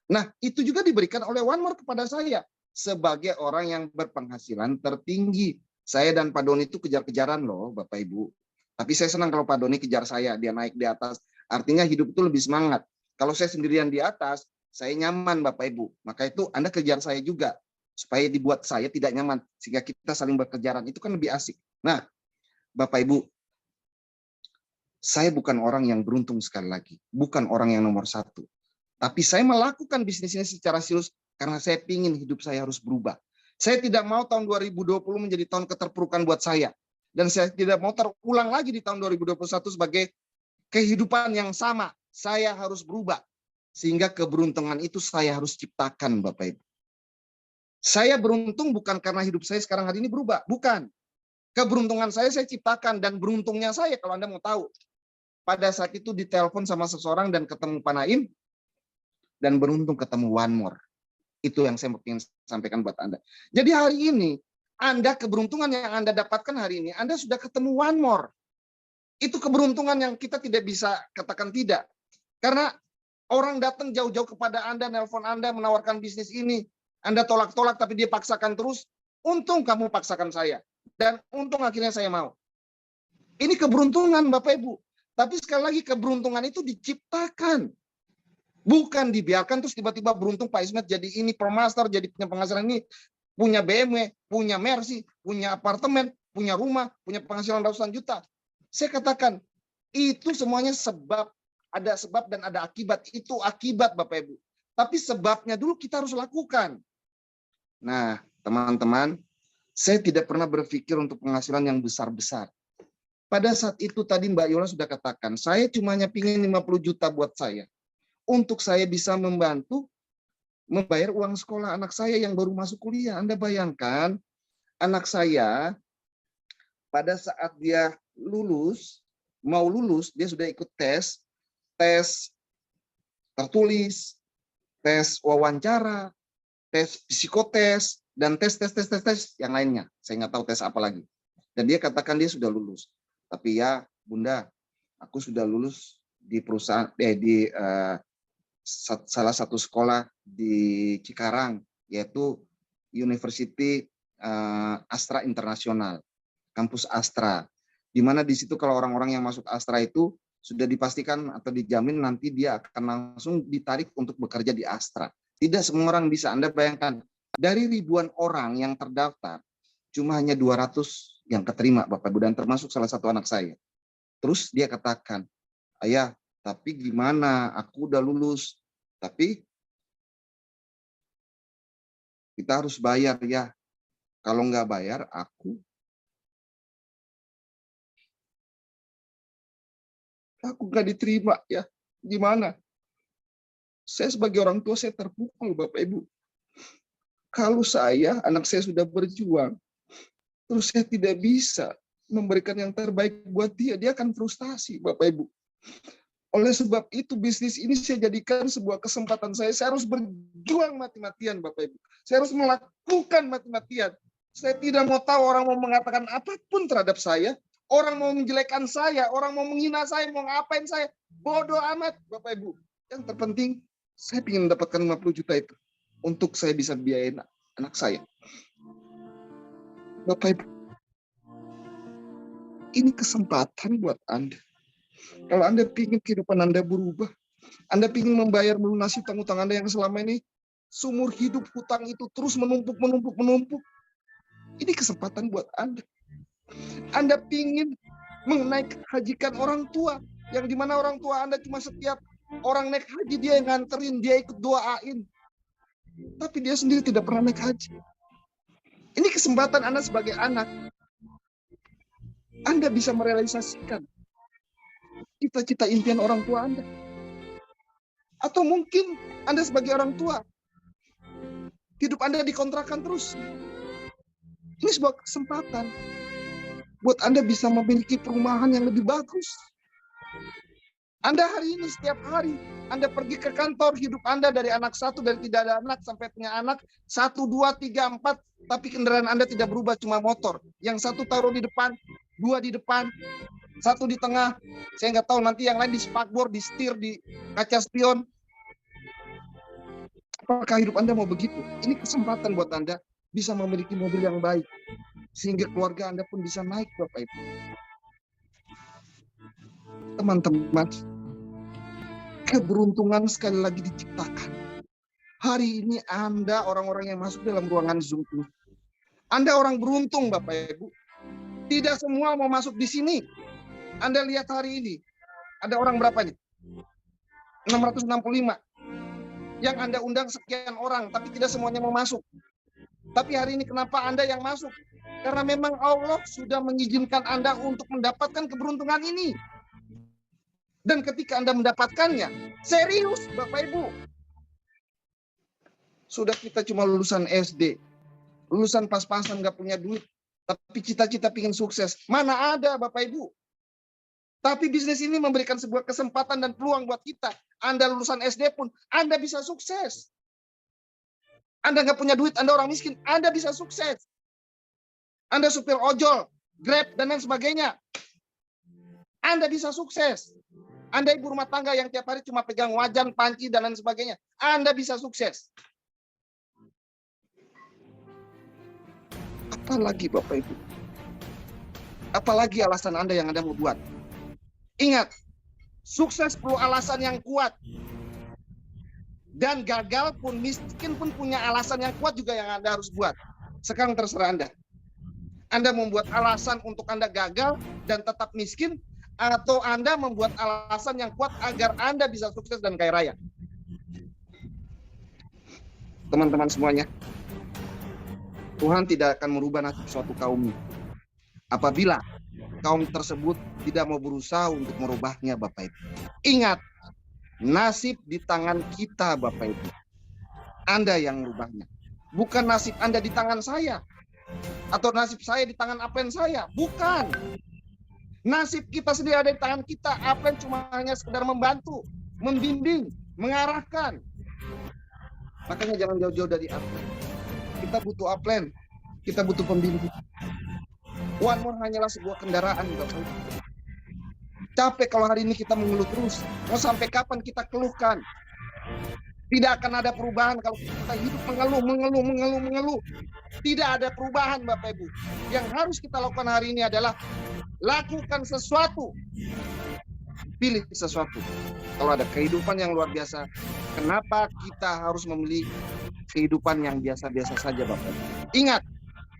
Nah, itu juga diberikan oleh One More kepada saya sebagai orang yang berpenghasilan tertinggi. Saya dan Pak Doni itu kejar-kejaran loh, Bapak Ibu. Tapi saya senang kalau Pak Doni kejar saya, dia naik di atas. Artinya hidup itu lebih semangat. Kalau saya sendirian di atas, saya nyaman, Bapak Ibu. Maka itu Anda kejar saya juga. supaya dibuat saya tidak nyaman, sehingga kita saling berkejaran, itu kan lebih asik. Nah, Bapak Ibu, saya bukan orang yang beruntung sekali lagi, bukan orang yang nomor satu. Tapi saya melakukan bisnis ini secara serius karena saya ingin hidup saya harus berubah. Saya tidak mau tahun 2020 menjadi tahun keterpurukan buat saya. Dan saya tidak mau terulang lagi di tahun 2021 sebagai kehidupan yang sama. Saya harus berubah. Sehingga keberuntungan itu saya harus ciptakan, Bapak Ibu. Saya beruntung bukan karena hidup saya sekarang hari ini berubah. Bukan. Keberuntungan saya ciptakan. Dan beruntungnya saya, kalau Anda mau tahu, pada saat itu ditelepon sama seseorang dan ketemu Pak Naim, dan beruntung ketemu One More. Itu yang saya ingin sampaikan buat Anda. Jadi hari ini, Anda keberuntungan yang Anda dapatkan hari ini, Anda sudah ketemu One More. Itu keberuntungan yang kita tidak bisa katakan tidak. Karena orang datang jauh-jauh kepada Anda, nelpon Anda, menawarkan bisnis ini. Anda tolak-tolak, tapi dia paksakan terus. Untung kamu paksakan saya. Dan untung akhirnya saya mau. Ini keberuntungan, Bapak Ibu. Tapi sekali lagi, keberuntungan itu diciptakan. Bukan dibiarkan terus tiba-tiba beruntung Pak Ismet jadi ini Promaster, jadi punya penghasilan ini, punya BMW, punya Mercy, punya apartemen, punya rumah, punya penghasilan ratusan juta. Saya katakan, itu semuanya sebab, ada sebab dan ada akibat. Itu akibat Bapak Ibu. Tapi sebabnya dulu kita harus lakukan. Nah, teman-teman, saya tidak pernah berpikir untuk penghasilan yang besar-besar. Pada saat itu tadi Mbak Yola sudah katakan, saya cuma pingin 50 juta buat saya. Untuk saya bisa membantu membayar uang sekolah anak saya yang baru masuk kuliah. Anda bayangkan, anak saya pada saat dia mau lulus, dia sudah ikut tes tertulis, tes wawancara, tes psikotes, dan tes yang lainnya. Saya nggak tahu tes apa lagi. Dan dia katakan dia sudah lulus. Tapi ya, Bunda, aku sudah lulus di perusahaan, salah satu sekolah di Cikarang, yaitu University Astra Internasional, kampus Astra, di mana di situ kalau orang-orang yang masuk Astra itu sudah dipastikan atau dijamin nanti dia akan langsung ditarik untuk bekerja di Astra. Tidak semua orang bisa. Anda bayangkan, dari ribuan orang yang terdaftar, cuma hanya 200 yang keterima, Bapak Ibu, dan termasuk salah satu anak saya. Terus dia katakan, ayah, tapi gimana? Aku udah lulus, tapi kita harus bayar ya. Kalau nggak bayar, aku nggak diterima ya. Gimana? Saya sebagai orang tua saya terpukul, Bapak Ibu. Kalau saya, anak saya sudah berjuang, terus saya tidak bisa memberikan yang terbaik buat dia, dia akan frustasi, Bapak Ibu. Oleh sebab itu, bisnis ini saya jadikan sebuah kesempatan saya. Saya harus berjuang mati-matian, Bapak Ibu. Saya harus melakukan mati-matian. Saya tidak mau tahu orang mau mengatakan apapun terhadap saya. Orang mau menjelekkan saya, orang mau menghina saya, mau ngapain saya. Bodoh amat, Bapak Ibu. Yang terpenting, saya ingin mendapatkan 50 juta itu. Untuk saya bisa biayain anak saya. Bapak Ibu, ini kesempatan buat Anda. Kalau Anda ingin kehidupan Anda berubah, Anda ingin membayar melunasi utang-utang Anda yang selama ini seumur hidup hutang itu terus menumpuk. Ini kesempatan buat Anda. Anda ingin menaik hajikan orang tua, yang dimana orang tua Anda cuma setiap orang naik haji dia yang nganterin, dia ikut doain. Tapi dia sendiri tidak pernah naik haji. Ini kesempatan Anda sebagai anak. Anda bisa merealisasikan cita-cita impian orang tua Anda. Atau mungkin Anda sebagai orang tua, hidup Anda dikontrakan terus. Ini sebuah kesempatan buat Anda bisa memiliki perumahan yang lebih bagus. Anda hari ini, setiap hari, Anda pergi ke kantor, hidup Anda dari anak satu, dari tidak ada anak, sampai punya anak, 1, 2, 3, 4, tapi kendaraan Anda tidak berubah, cuma motor. Yang satu taruh di depan, 2 di depan, 1 di tengah, saya nggak tahu nanti yang lain di spakbor, di setir, di kaca spion. Apakah hidup Anda mau begitu? Ini kesempatan buat Anda bisa memiliki mobil yang baik, sehingga keluarga Anda pun bisa naik, Bapak Ibu. Teman-teman, keberuntungan sekali lagi diciptakan. Hari ini Anda orang-orang yang masuk dalam ruangan Zoom ini. Anda orang beruntung Bapak Ibu. Tidak semua mau masuk di sini. Anda lihat hari ini. Ada orang berapa nih? 665. Yang Anda undang sekian orang, tapi tidak semuanya mau masuk. Tapi hari ini kenapa Anda yang masuk? Karena memang Allah sudah mengizinkan Anda untuk mendapatkan keberuntungan ini. Dan ketika Anda mendapatkannya, serius Bapak Ibu. Sudah kita cuma lulusan SD, lulusan pas-pasan nggak punya duit, tapi cita-cita pingin sukses. Mana ada Bapak Ibu? Tapi bisnis ini memberikan sebuah kesempatan dan peluang buat kita. Anda lulusan SD pun, Anda bisa sukses. Anda nggak punya duit, Anda orang miskin, Anda bisa sukses. Anda supir ojol, Grab, dan lain sebagainya. Anda bisa sukses. Anda ibu rumah tangga yang tiap hari cuma pegang wajan, panci, dan lain sebagainya. Anda bisa sukses. Apalagi Bapak Ibu? Apalagi alasan Anda yang Anda mau buat? Ingat, sukses perlu alasan yang kuat. Dan gagal pun, miskin pun punya alasan yang kuat juga yang Anda harus buat. Sekarang terserah Anda. Anda membuat alasan untuk Anda gagal dan tetap miskin, atau Anda membuat alasan yang kuat agar Anda bisa sukses dan kaya raya. Teman-teman semuanya, Tuhan tidak akan merubah nasib suatu kaum apabila kaum tersebut tidak mau berusaha untuk merubahnya Bapak Ibu. Ingat, nasib di tangan kita Bapak Ibu. Anda yang merubahnya. Bukan nasib Anda di tangan saya. Atau nasib saya di tangan Aplen saya. Bukan. Nasib kita sendiri ada di tangan kita. Aplen cuma hanya sekedar membantu, membimbing, mengarahkan. Makanya jangan jauh-jauh dari Aplen. Kita butuh Aplen, kita butuh pembimbing. One More hanyalah sebuah kendaraan. Capek kalau hari ini kita mengeluh terus. Mau sampai kapan kita keluhkan? Tidak akan ada perubahan kalau kita hidup mengeluh. Tidak ada perubahan Bapak Ibu. Yang harus kita lakukan hari ini adalah lakukan sesuatu. Pilih sesuatu. Kalau ada kehidupan yang luar biasa, kenapa kita harus memilih kehidupan yang biasa-biasa saja Bapak Ibu? Ingat,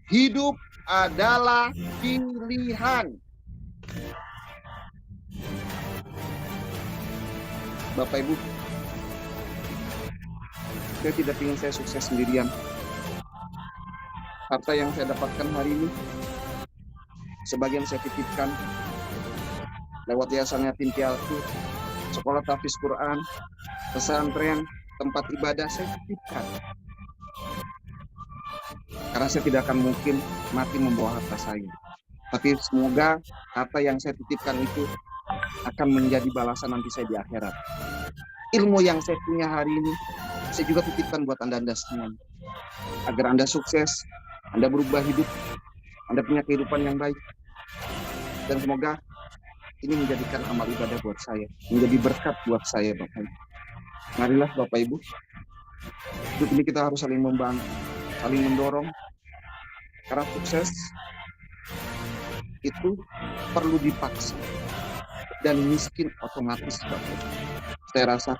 hidup adalah pilihan. Bapak Ibu, saya tidak ingin saya sukses sendirian. Harta yang saya dapatkan hari ini, sebagian saya titipkan lewat yayasan yatim piatu, sekolah tahfiz Quran, pesantren, tempat ibadah saya titipkan. Karena saya tidak akan mungkin mati membawa harta saya. Tapi semoga harta yang saya titipkan itu akan menjadi balasan nanti saya di akhirat. Ilmu yang saya punya hari ini, saya juga titipkan buat Anda semua. Agar Anda sukses, Anda berubah hidup, Anda punya kehidupan yang baik. Dan semoga ini menjadikan amal ibadah buat saya, menjadi berkat buat saya Bapak Ibu. Marilah Bapak Ibu, hidup ini kita harus saling membantu, saling mendorong. Karena sukses itu perlu dipaksa. Dan miskin otomatis Bapak Ibu. Saya rasa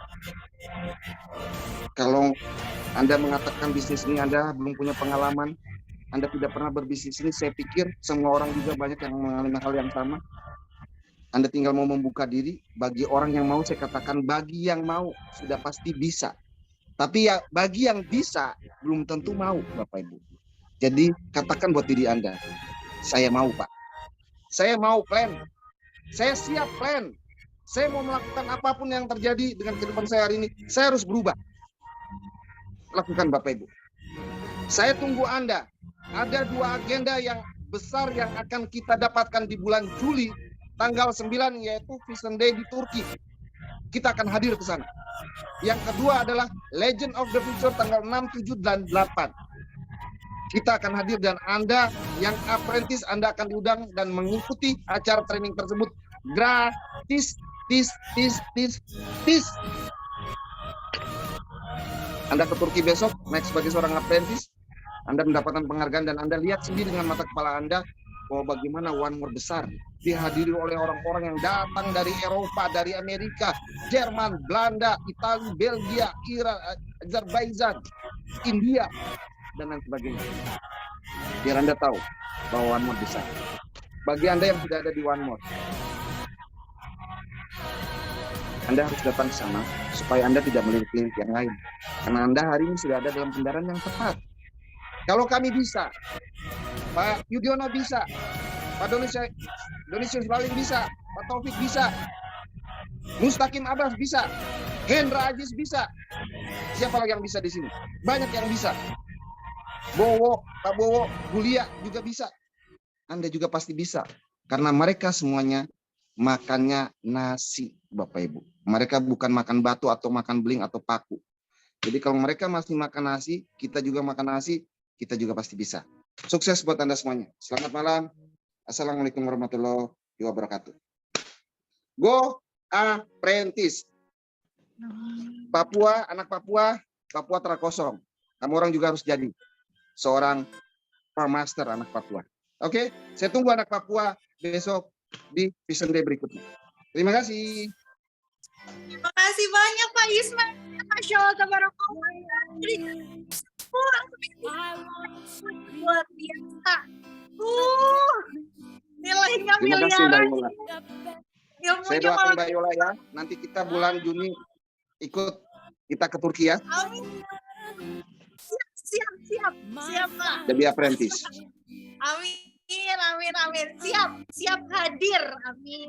kalau Anda mengatakan bisnis ini Anda belum punya pengalaman, Anda tidak pernah berbisnis ini, saya pikir semua orang juga banyak yang mengalami hal yang sama. Anda tinggal mau membuka diri. Bagi orang yang mau, saya katakan bagi yang mau sudah pasti bisa. Tapi ya bagi yang bisa belum tentu mau Bapak Ibu. Jadi katakan buat diri Anda, saya mau Pak. Saya mau plan. Saya siap plan. Saya mau melakukan apapun yang terjadi dengan kehidupan saya hari ini. Saya harus berubah. Lakukan Bapak Ibu. Saya tunggu Anda. Ada 2 agenda yang besar yang akan kita dapatkan di bulan Juli tanggal 9, yaitu Vision Day di Turki. Kita akan hadir ke sana. Yang kedua adalah Legend of the Future tanggal 6, 7, dan 8. Kita akan hadir dan Anda yang apprentice, Anda akan diundang dan mengikuti acara training tersebut gratis. Anda ke Turki besok, naik sebagai seorang apprentice, Anda mendapatkan penghargaan dan Anda lihat sendiri dengan mata kepala Anda bahwa bagaimana One More besar dihadiri oleh orang-orang yang datang dari Eropa, dari Amerika, Jerman, Belanda, Italia, Belgia, Iran, Azerbaijan, India, dan lain sebagainya. Biar Anda tahu bahwa One More besar. Bagi Anda yang tidak ada di One More, Anda harus datang ke sana supaya Anda tidak melirik-lirik yang lain. Karena Anda hari ini sudah ada dalam kendaraan yang tepat. Kalau kami bisa, Pak Yudhoyono bisa, Pak Donisius Baling bisa, Pak Taufik bisa, Mustaqim Abbas bisa, Hendra Aziz bisa. Siapa lagi yang bisa di sini? Banyak yang bisa. Bowo, Pak Bowo, Bulia juga bisa. Anda juga pasti bisa. Karena mereka semuanya makannya nasi, Bapak Ibu. Mereka bukan makan batu atau makan beling atau paku. Jadi kalau mereka masih makan nasi, kita juga makan nasi, kita juga pasti bisa. Sukses buat Anda semuanya. Selamat malam. Assalamualaikum warahmatullahi wabarakatuh. Go Apprentice. Papua, anak Papua, Papua terkosong. Kamu orang juga harus jadi seorang Farm Master anak Papua. Oke, saya tunggu anak Papua besok di Vision Day berikutnya. Terima kasih. Terima kasih banyak Pak Ismail. Masya Allah, tabarakallah. Luar biasa. Nilainya Terima kasih Mbak miliaran. Yola. Ilmunya Saya doakan malah- Mbak Yola ya. Nanti kita bulan Juni ikut kita ke Turki ya. Amin. Siap Pak. Jadi apprentice. Amin. Siap hadir. Amin.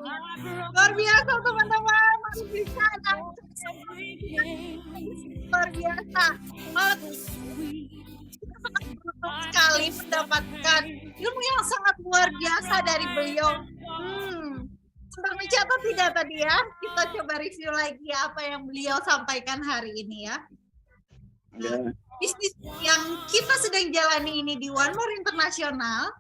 Luar biasa teman-teman. Masih bisa. Luar biasa. Malah kita sangat beruntung sekali mendapatkan ilmu yang sangat luar biasa dari beliau. Sempat mencatat tidak tadi ya? Kita coba review lagi apa yang beliau sampaikan hari ini ya. Ya. Bisnis yang kita sedang jalani ini di One More International,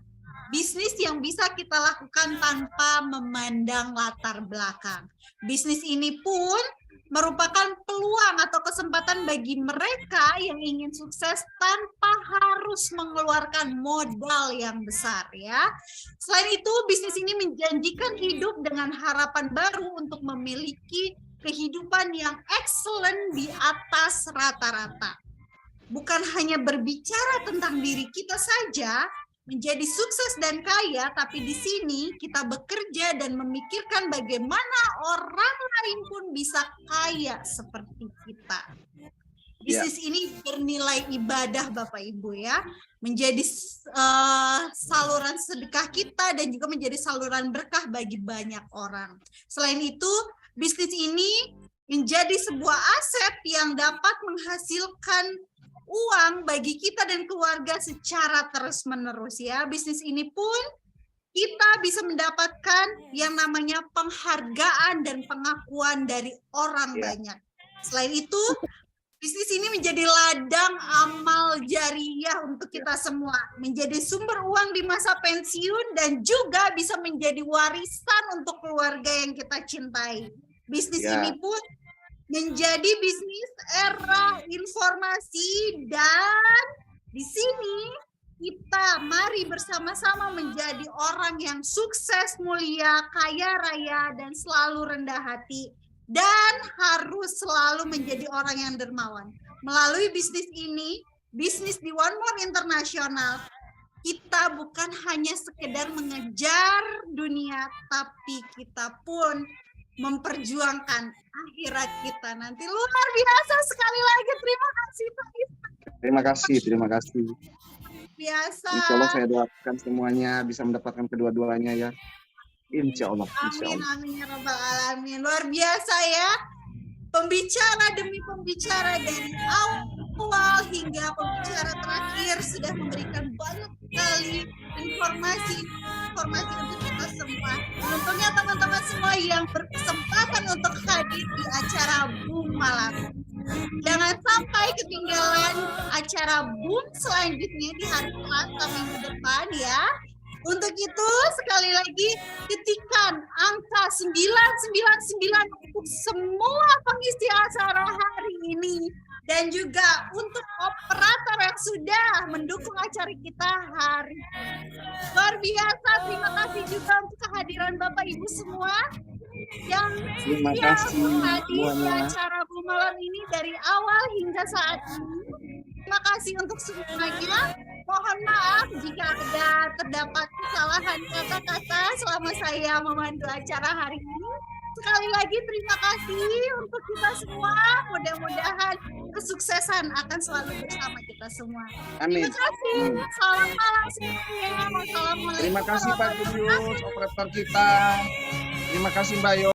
bisnis yang bisa kita lakukan tanpa memandang latar belakang. Bisnis ini pun merupakan peluang atau kesempatan bagi mereka yang ingin sukses tanpa harus mengeluarkan modal yang besar ya. Selain itu, bisnis ini menjanjikan hidup dengan harapan baru untuk memiliki kehidupan yang excellent di atas rata-rata. Bukan hanya berbicara tentang diri kita saja, menjadi sukses dan kaya, tapi di sini kita bekerja dan memikirkan bagaimana orang lain pun bisa kaya seperti kita. Bisnis ini bernilai ibadah Bapak Ibu ya, menjadi saluran sedekah kita dan juga menjadi saluran berkah bagi banyak orang. Selain itu, bisnis ini menjadi sebuah aset yang dapat menghasilkan uang bagi kita dan keluarga secara terus-menerus ya. Bisnis ini pun kita bisa mendapatkan yang namanya penghargaan dan pengakuan dari orang banyak. Selain itu, bisnis ini menjadi ladang amal jariah untuk kita semua, menjadi sumber uang di masa pensiun dan juga bisa menjadi warisan untuk keluarga yang kita cintai. Bisnis ini pun menjadi bisnis era informasi dan di sini kita mari bersama-sama menjadi orang yang sukses, mulia, kaya raya dan selalu rendah hati dan harus selalu menjadi orang yang dermawan. Melalui bisnis ini, bisnis di One More International, kita bukan hanya sekedar mengejar dunia, tapi kita pun memperjuangkan akhirat kita nanti. Luar biasa sekali lagi. Terima kasih Pak Ismail. Terima kasih. Biasa. Insya Allah saya doakan semuanya bisa mendapatkan kedua-duanya ya. Insya Allah. Amin ya rabbal alamin. Luar biasa ya. Pembicara demi pembicara dari awal hingga pembicara terakhir sudah memberikan banyak sekali informasi untuk kita semua. Untungnya teman-teman semua yang berkesempatan untuk hadir di acara Boom malam. Jangan sampai ketinggalan acara Boom selanjutnya di hari Selasa minggu depan ya. Untuk itu sekali lagi ketikkan angka 999 untuk semua pengisi acara hari ini dan juga untuk operator yang sudah mendukung acara kita hari ini. Luar biasa, terima kasih juga untuk kehadiran Bapak Ibu semua yang Terima setia kasih hadir di semuanya. acara Bu Malam ini dari awal hingga saat ini. Terima kasih untuk semuanya. Mohon maaf jika terdapat kesalahan kata-kata selama saya memandu acara hari ini. Sekali lagi terima kasih untuk kita semua. Mudah-mudahan kesuksesan akan selalu bersama kita semua. Amin. Terima kasih. Selamat malam semuanya. Wassalamualaikum Terima kasih Pak warahmatullahi Julius, operator kita. Terima kasih Mbak Yo.